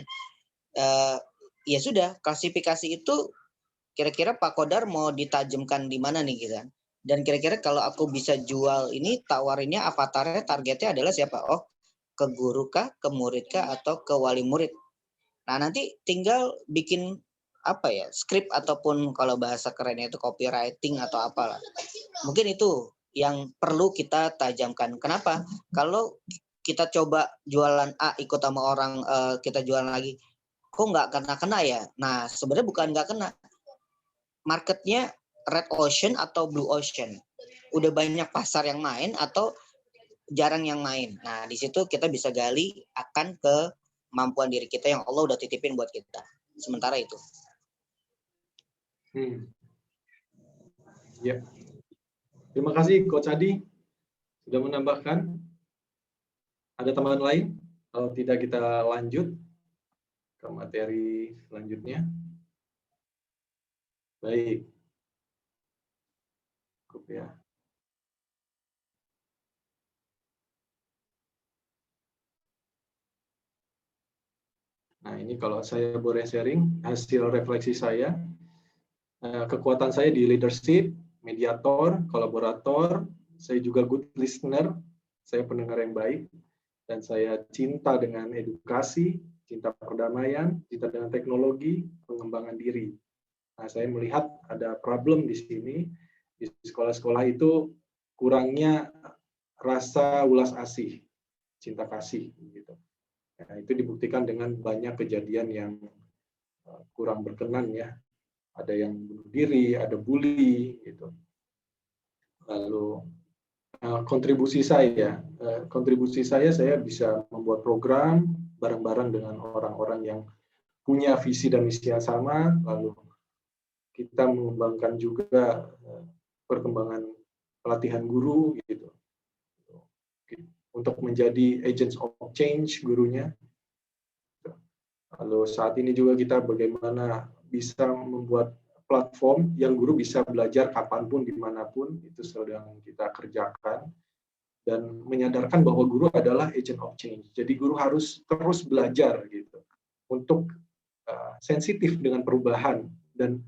ya sudah, klasifikasi itu kira-kira Pak Kodar mau ditajamkan di mana nih gitu kan. Dan kira-kira kalau aku bisa jual ini, tawarinnya avatarnya, targetnya adalah siapa? Oh, ke guru kah, ke murid kah, atau ke wali murid. Nah, nanti tinggal bikin apa ya, skrip ataupun kalau bahasa kerennya itu copywriting atau apalah. Mungkin itu yang perlu kita tajamkan. Kenapa? Kalau kita coba jualan A ikut sama orang, kita jualan lagi, kok nggak kena ya? Nah, sebenarnya bukan nggak kena. Marketnya red ocean atau blue ocean. Udah banyak pasar yang main atau jarang yang main. Nah, di situ kita bisa gali akan kemampuan diri kita yang Allah udah titipin buat kita. Sementara itu. Ya. Terima kasih Coach Adi sudah menambahkan. Ada tambahan lain? Kalau tidak kita lanjut ke materi selanjutnya. Baik. Cukup ya. Nah, ini kalau saya boleh sharing hasil refleksi saya. Kekuatan saya di leadership, mediator, kolaborator, saya juga good listener, saya pendengar yang baik, dan saya cinta dengan edukasi, cinta perdamaian, cinta dengan teknologi, pengembangan diri. Nah, saya melihat ada problem di sini, di sekolah-sekolah itu kurangnya rasa ulas asih, cinta kasih, gitu. Nah, itu dibuktikan dengan banyak kejadian yang kurang berkenan ya. Ada yang bunuh diri, ada bully, gitu. Lalu kontribusi saya bisa membuat program bareng-bareng dengan orang-orang yang punya visi dan misi yang sama. Lalu kita mengembangkan juga perkembangan pelatihan guru, gitu, untuk menjadi agents of change gurunya. Lalu saat ini juga kita bagaimana bisa membuat platform yang guru bisa belajar kapanpun, dimanapun, itu sedang kita kerjakan. Dan menyadarkan bahwa guru adalah agent of change. Jadi guru harus terus belajar gitu, untuk sensitif dengan perubahan dan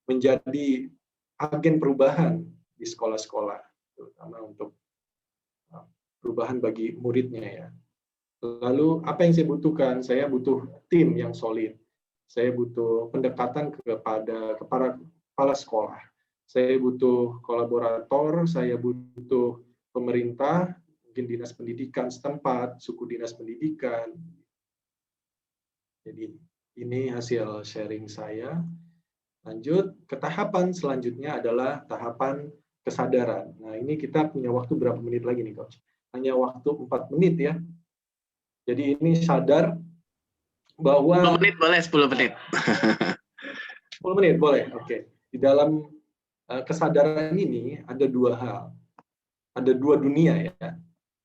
menjadi agen perubahan di sekolah-sekolah, terutama untuk perubahan bagi muridnya ya. Lalu apa yang saya butuhkan? Saya butuh tim yang solid. Saya butuh pendekatan kepada kepala sekolah. Saya butuh kolaborator, saya butuh pemerintah, mungkin dinas pendidikan setempat, suku dinas pendidikan. Jadi ini hasil sharing saya. Lanjut ke tahapan selanjutnya adalah tahapan kesadaran. Nah, ini kita punya waktu berapa menit lagi nih, Coach? Hanya waktu 4 menit ya. Jadi ini sadar bahwa 10 menit boleh, 10 menit. 10 menit boleh. Oke. Di dalam kesadaran ini ada dua hal. Ada dua dunia ya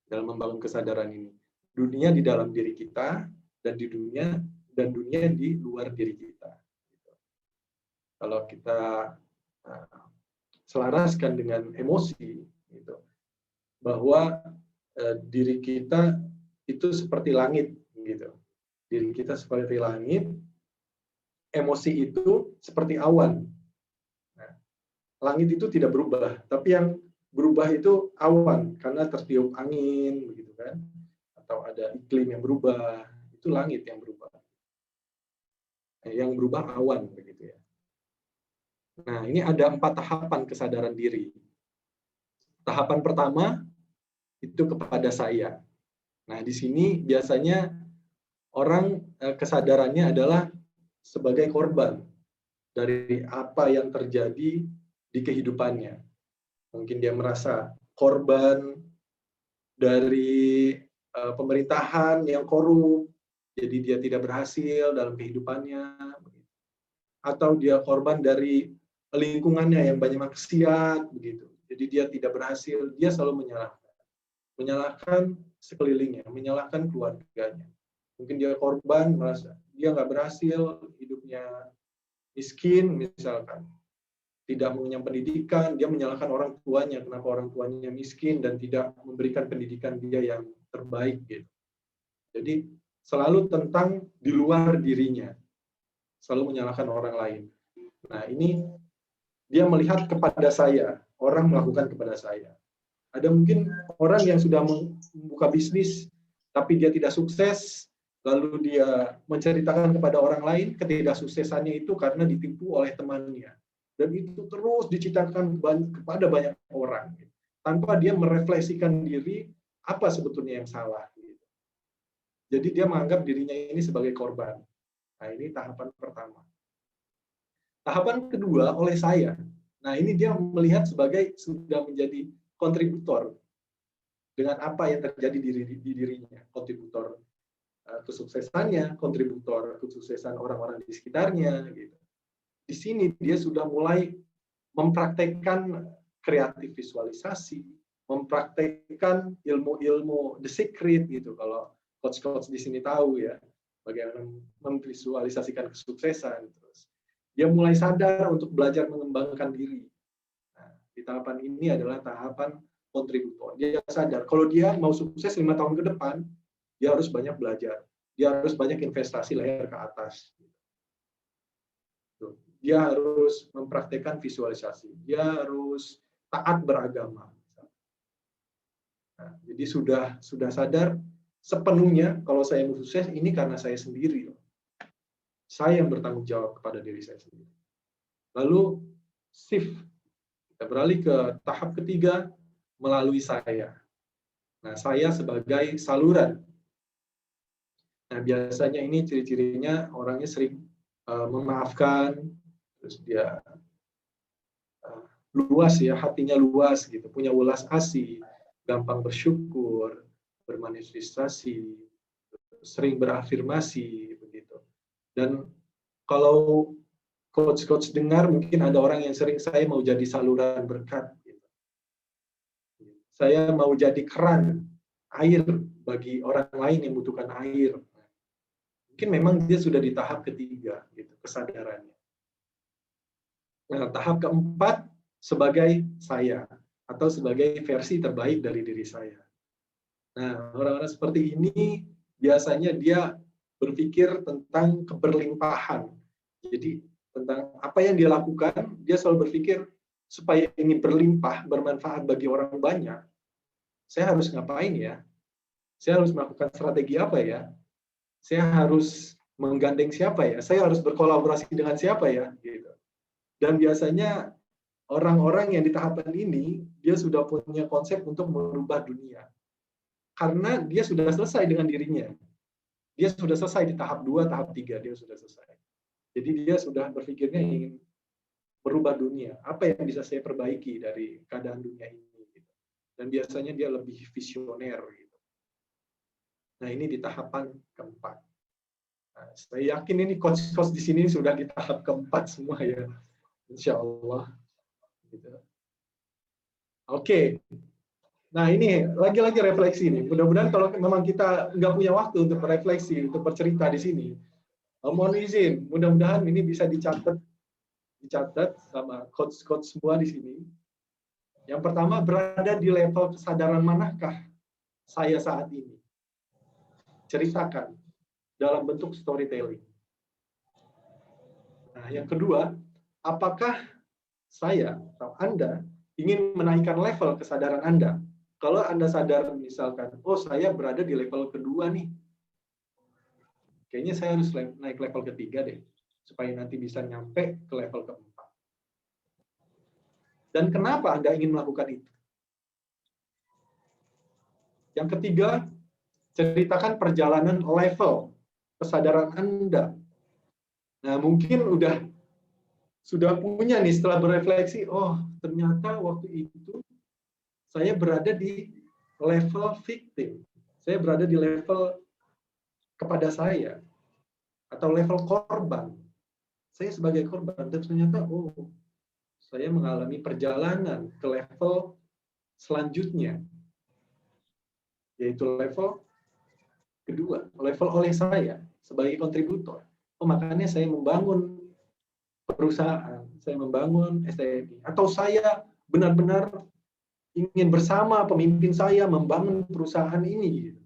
dalam membangun kesadaran ini. Dunia di dalam diri kita dan dunia di luar diri kita. Kalau kita selaraskan dengan emosi, gitu, bahwa diri kita itu seperti langit, gitu. Diri kita seperti langit, emosi itu seperti awan. Nah, langit itu tidak berubah, tapi yang berubah itu awan karena tertiup angin, begitu kan? Atau ada iklim yang berubah, itu langit yang berubah. Yang berubah awan, begitu ya. Nah, ini ada 4 tahapan kesadaran diri. Tahapan pertama itu kepada saya. Nah, di sini biasanya orang kesadarannya adalah sebagai korban dari apa yang terjadi di kehidupannya. Mungkin dia merasa korban dari pemerintahan yang korup, jadi dia tidak berhasil dalam kehidupannya. Atau dia korban dari lingkungannya yang banyak maksiat, begitu. Jadi dia tidak berhasil, dia selalu menyalahkan sekelilingnya, menyalahkan keluarganya. Mungkin dia korban, merasa dia nggak berhasil, hidupnya miskin misalkan, tidak mengenyam pendidikan, dia menyalahkan orang tuanya, kenapa orang tuanya miskin dan tidak memberikan pendidikan dia yang terbaik gitu. Jadi selalu tentang di luar dirinya, selalu menyalahkan orang lain. Nah ini dia melihat kepada saya, orang melakukan kepada saya. Ada mungkin orang yang sudah membuka bisnis, tapi dia tidak sukses, lalu dia menceritakan kepada orang lain ketidaksuksesannya itu karena ditipu oleh temannya. Dan itu terus diceritakan kepada banyak orang, tanpa dia merefleksikan diri apa sebetulnya yang salah. Jadi dia menganggap dirinya ini sebagai korban. Nah ini tahapan pertama. Tahapan kedua oleh saya. Nah ini dia melihat sebagai sudah menjadi kontributor dengan apa yang terjadi di dirinya, kontributor kesuksesannya, kontributor kesuksesan orang-orang di sekitarnya. Gitu. Di sini dia sudah mulai mempraktekkan kreatif visualisasi, mempraktekkan ilmu-ilmu the secret gitu. Kalau coach-coach di sini tahu ya, bagaimana memvisualisasikan kesuksesan. Terus dia mulai sadar untuk belajar mengembangkan diri. Nah, di tahapan ini adalah tahapan kontributor. Dia sadar kalau dia mau sukses 5 tahun ke depan, dia harus banyak belajar. Dia harus banyak investasi leher ke atas. Dia harus mempraktekkan visualisasi. Dia harus taat beragama. Nah, jadi sudah sadar sepenuhnya kalau saya mau sukses ini karena saya sendiri. Saya yang bertanggung jawab kepada diri saya sendiri. Lalu shift. Kita beralih ke tahap ketiga melalui saya. Nah, saya sebagai saluran. Nah, biasanya ini ciri-cirinya orangnya sering memaafkan, terus dia luas ya, hatinya luas gitu, punya welas asih, gampang bersyukur, bermanifestasi, sering berafirmasi begitu. Dan kalau coach-coach dengar, mungkin ada orang yang sering, saya mau jadi saluran berkat. Gitu. Saya mau jadi keran air bagi orang lain yang membutuhkan air. Mungkin memang dia sudah di tahap ketiga, gitu, kesadarannya. Nah, tahap keempat sebagai saya atau sebagai versi terbaik dari diri saya. Nah, orang-orang seperti ini biasanya dia berpikir tentang keberlimpahan. Jadi tentang apa yang dia lakukan, dia selalu berpikir supaya ini berlimpah, bermanfaat bagi orang banyak. Saya harus ngapain ya? Saya harus melakukan strategi apa ya? Saya harus menggandeng siapa ya? Saya harus berkolaborasi dengan siapa ya? Gitu. Dan biasanya orang-orang yang di tahapan ini, dia sudah punya konsep untuk merubah dunia. Karena dia sudah selesai dengan dirinya. Dia sudah selesai di tahap 2, tahap 3, dia sudah selesai. Jadi dia sudah berpikirnya ingin merubah dunia. Apa yang bisa saya perbaiki dari keadaan dunia ini? Gitu. Dan biasanya dia lebih visioner. Gitu. Nah ini di tahapan keempat. Nah, saya yakin ini coach-coach di sini sudah di tahap keempat semua ya. Insya Allah. Gitu. Oke. Nah ini lagi-lagi refleksi nih. Mudah-mudahan kalau memang kita nggak punya waktu untuk berefleksi, untuk bercerita di sini, mohon izin. Mudah-mudahan ini bisa dicatat sama coach-coach semua di sini. Yang pertama, berada di level kesadaran manakah saya saat ini? Ceritakan dalam bentuk storytelling. Nah, yang kedua, apakah saya atau Anda ingin menaikkan level kesadaran Anda? Kalau Anda sadar misalkan, oh saya berada di level kedua nih, kayaknya saya harus naik level ketiga deh, supaya nanti bisa nyampe ke level keempat. Dan kenapa Anda ingin melakukan itu? Yang ketiga, ceritakan perjalanan level kesadaran Anda. Nah, mungkin sudah punya nih setelah berefleksi, oh ternyata waktu itu saya berada di level victim. Saya berada di level kepada saya atau level korban. Saya sebagai korban dan ternyata oh saya mengalami perjalanan ke level selanjutnya, yaitu level kedua, level oleh saya sebagai kontributor. Makanya saya membangun perusahaan, saya membangun STMI, atau saya benar-benar ingin bersama pemimpin saya membangun perusahaan ini gitu,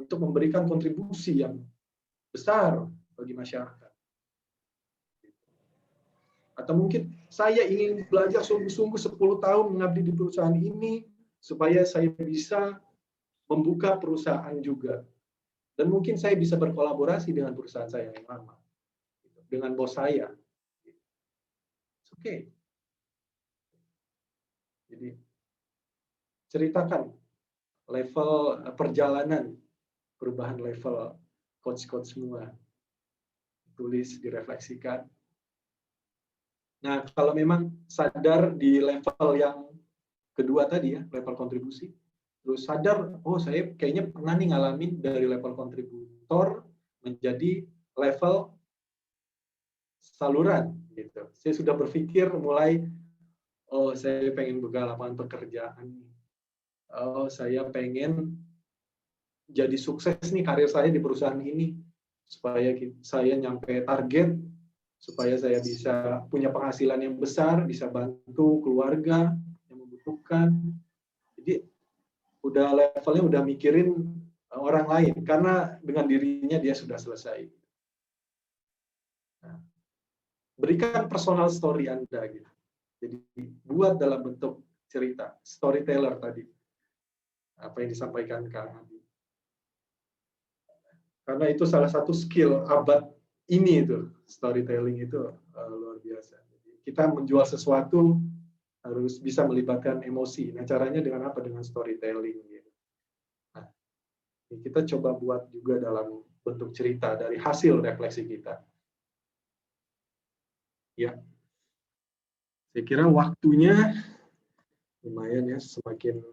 untuk memberikan kontribusi yang besar bagi masyarakat. Atau mungkin saya ingin belajar sungguh-sungguh 10 tahun mengabdi di perusahaan ini supaya saya bisa membuka perusahaan juga. Dan mungkin saya bisa berkolaborasi dengan perusahaan saya yang lama, dengan bos saya. Oke. Jadi ceritakan level perjalanan perubahan level coach-coach semua. Tulis, direfleksikan. Nah, kalau memang sadar di level yang kedua tadi ya, level kontribusi, terus sadar, oh saya kayaknya pernah nih ngalamin dari level kontributor menjadi level saluran gitu. Saya sudah berpikir mulai, oh saya pengen buka lapangan pekerjaan. Oh saya pengen jadi sukses nih karir saya di perusahaan ini supaya saya nyampe target, supaya saya bisa punya penghasilan yang besar, bisa bantu keluarga yang membutuhkan. Jadi udah levelnya udah mikirin orang lain karena dengan dirinya dia sudah selesai. Nah, berikan personal story Anda gitu. Jadi buat dalam bentuk cerita, storyteller tadi. Apa yang disampaikan Kang Adi. Karena itu salah satu skill abad ini itu, storytelling itu luar biasa. Jadi, kita menjual sesuatu harus bisa melibatkan emosi. Nah, caranya dengan apa? Dengan storytelling. Gitu. Nah, kita coba buat juga dalam bentuk cerita dari hasil refleksi kita. Ya, saya kira waktunya lumayan ya, semakin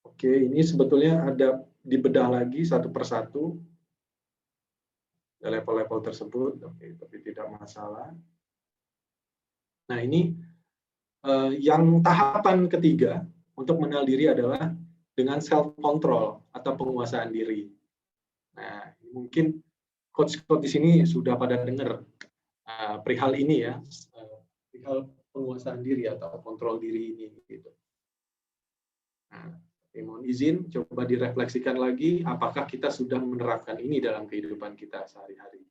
oke. Ini sebetulnya ada dibedah lagi satu persatu level-level tersebut, oke, tapi tidak masalah. Nah, ini yang tahapan ketiga untuk mengenal diri adalah dengan self-control atau penguasaan diri. Nah, mungkin coach-coach di sini sudah pada dengar perihal ini ya, perihal penguasaan diri atau kontrol diri ini. Gitu. Nah, mohon izin, coba direfleksikan lagi, apakah kita sudah menerapkan ini dalam kehidupan kita sehari-hari.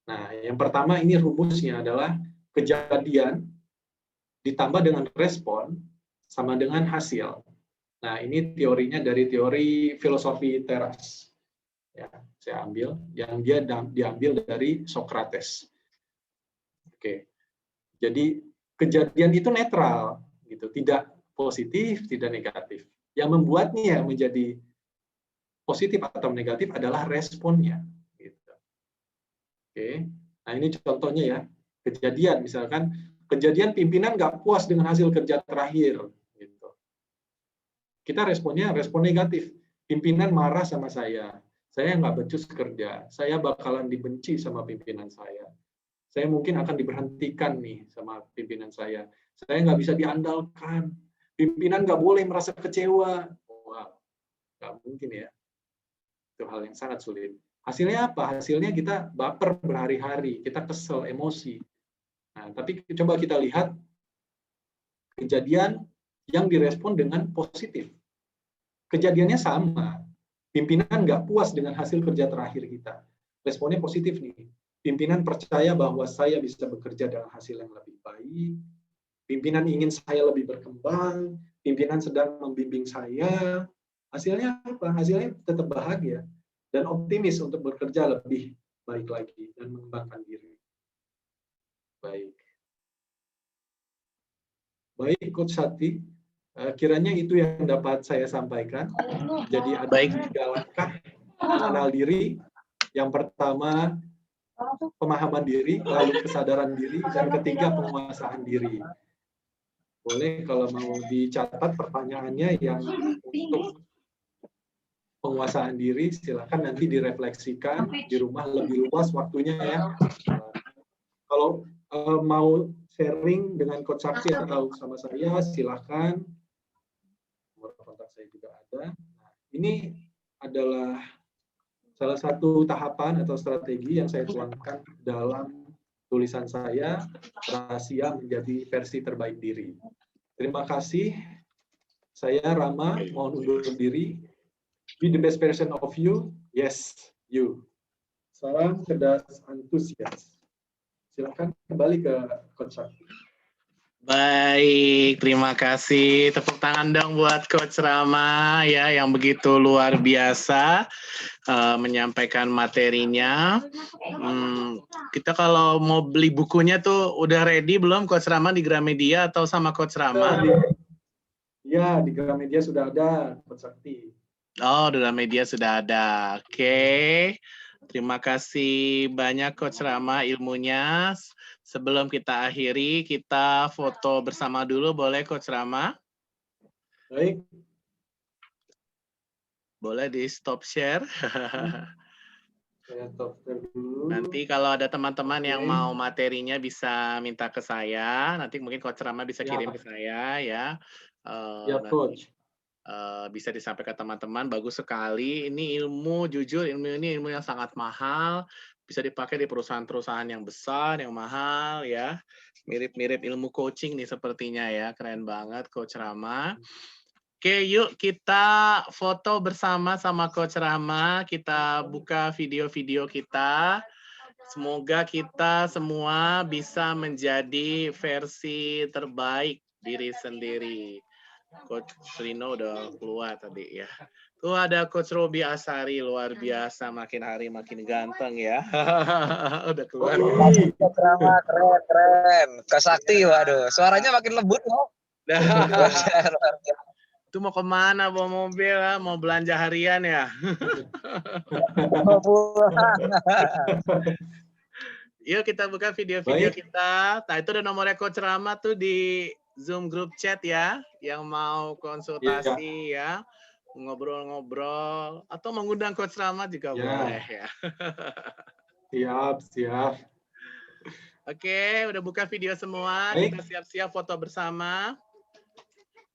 Nah, yang pertama ini rumusnya adalah kejadian ditambah dengan respon sama dengan hasil. Nah, ini teorinya dari teori filosofi teras. Ya, saya ambil, yang dia diambil dari Socrates. Oke, jadi kejadian itu netral, gitu, tidak positif, tidak negatif. Yang membuatnya menjadi positif atau negatif adalah responnya. Gitu. Oke, nah ini contohnya ya, kejadian misalkan kejadian pimpinan nggak puas dengan hasil kerja terakhir. Gitu. Kita responnya respon negatif. Pimpinan marah sama saya nggak becus kerja, saya bakalan dibenci sama pimpinan saya mungkin akan diberhentikan nih sama pimpinan saya nggak bisa diandalkan, pimpinan nggak boleh merasa kecewa. Wow, nggak mungkin ya, itu hal yang sangat sulit. Hasilnya apa? Hasilnya kita baper berhari-hari, kita kesel, emosi. Nah, tapi coba kita lihat kejadian yang direspon dengan positif. Kejadiannya sama, pimpinan nggak puas dengan hasil kerja terakhir kita. Responnya positif nih. Pimpinan percaya bahwa saya bisa bekerja dengan hasil yang lebih baik. Pimpinan ingin saya lebih berkembang. Pimpinan sedang membimbing saya. Hasilnya apa? Hasilnya tetap bahagia dan optimis untuk bekerja lebih baik lagi dan mengembangkan diri. Baik, Coach Sati. Kiranya itu yang dapat saya sampaikan. Jadi ada 3 langkah mengenal diri. Yang pertama, pemahaman diri, lalu kesadaran diri, dan ketiga penguasaan diri. Boleh kalau mau dicatat pertanyaannya yang untuk penguasaan diri, silakan nanti direfleksikan di rumah lebih luas waktunya ya. Kalau mau sharing dengan Coach Sakti atau sama saya, silakan. Nomor kontak saya juga ada. Nah, ini adalah salah satu tahapan atau strategi yang saya tuangkan dalam tulisan saya, rahasia menjadi versi terbaik diri. Terima kasih. Saya Rama, mohon undur diri. Be the best version of you. Yes, you. Salam cerdas antusias. Silakan kembali ke Coach Sakti. Baik, terima kasih. Tepuk tangan dong buat Coach Rama ya yang begitu luar biasa menyampaikan materinya. Kita kalau mau beli bukunya tuh udah ready belum Coach Rama di Gramedia atau sama Coach Rama? Ya, di Gramedia sudah ada Coach Sakti. Oh, di Gramedia sudah ada. Oke. Terima kasih banyak Coach Rama ilmunya. Sebelum kita akhiri, kita foto bersama dulu, boleh Coach Rama? Baik. Boleh di stop share. Saya stop share dulu. Nanti kalau ada teman-teman yang mau materinya bisa minta ke saya. Nanti mungkin Coach Rama bisa kirim ke saya ya. Ya, Coach. Bisa disampaikan ke teman-teman, bagus sekali. Ini ilmu, jujur ilmu ini ilmu yang sangat mahal. Bisa dipakai di perusahaan-perusahaan yang besar, yang mahal ya. Mirip-mirip ilmu coaching nih sepertinya ya. Keren banget Coach Rama. Oke, yuk kita foto bersama sama Coach Rama. Kita buka video-video kita. Semoga kita semua bisa menjadi versi terbaik diri sendiri. Coach Rino udah keluar tadi ya. Tuh ada Coach Robi Asari, luar biasa, makin hari makin ganteng ya. Udah keluar. Coach Rama keren. Kak Sakti, waduh, suaranya makin lembut loh. Itu mau kemana bawa mobil? Mau belanja harian ya? Mau pulang. Yuk kita buka video-video kita. Nah itu ada nomornya Coach Rama tuh di Zoom group chat ya. Yang mau konsultasi ya. Ngobrol-ngobrol. Atau mengundang Coach Rama juga boleh ya. Siap. Oke, udah buka video semua. Kita siap-siap foto bersama.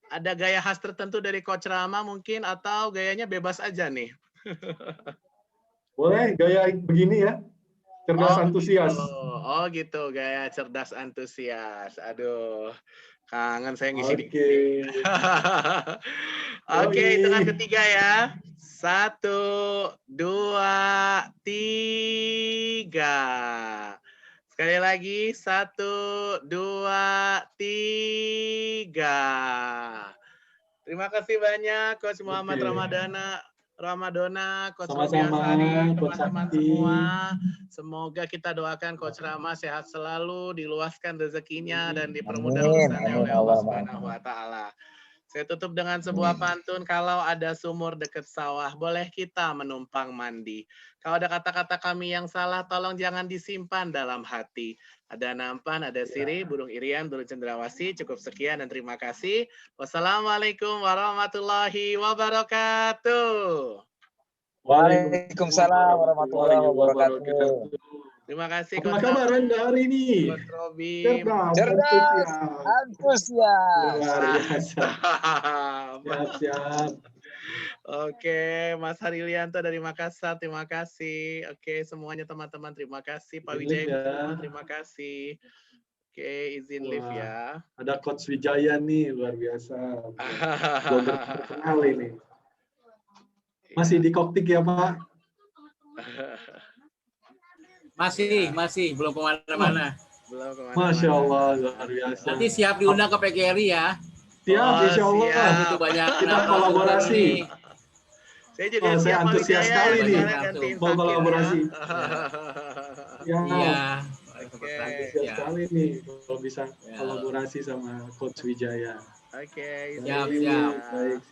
Ada gaya khas tertentu dari Coach Rama mungkin atau gayanya bebas aja nih? Boleh gaya begini ya. Cerdas antusias. Gitu. Oh gitu, gaya cerdas antusias. Aduh, kangen saya ngisi dikit. Oke, hitungan ketiga ya. 1, 2, 3. Sekali lagi, 1, 2, 3. Terima kasih banyak Coach Muhammad Ramadona, Coach Robi Asari, teman-teman semua. Semoga kita doakan Coach Rama sehat selalu, diluaskan rezekinya dan dipermudah urusannya oleh Allah Subhanahu wa taala. Saya tutup dengan sebuah pantun, kalau ada sumur dekat sawah, boleh kita menumpang mandi. Kalau ada kata-kata kami yang salah, tolong jangan disimpan dalam hati. Ada nampan, ada sirih, burung irian, burung cendrawasih. Cukup sekian dan terima kasih. Wassalamualaikum warahmatullahi wabarakatuh. Waalaikumsalam warahmatullahi wabarakatuh. Terima kasih. Apa kabar Anda hari ini? Coach Robi. Cerdas, antusias. Luar biasa. Siap. Oke, Mas Harilianto dari Makassar, terima kasih. Oke, semuanya teman-teman, terima kasih. Pak Wijaya, terima kasih. Oke, izin live ya. Ada Coach Wijaya nih, luar biasa. Blogger terkenal ini. Masih di Koktik ya, Pak? Masih, belum kemana-mana. Masya Allah, luar biasa. Nanti siap diundang ke PGRI ya. Siap, insya Allah. Butuh banyak kita kolaborasi. Saya juga saya antusias sekali nih, mau kolaborasi. Iya. Antusias sekali nih, kalau bisa kolaborasi sama Coach Wijaya. Oke, siap. Baik.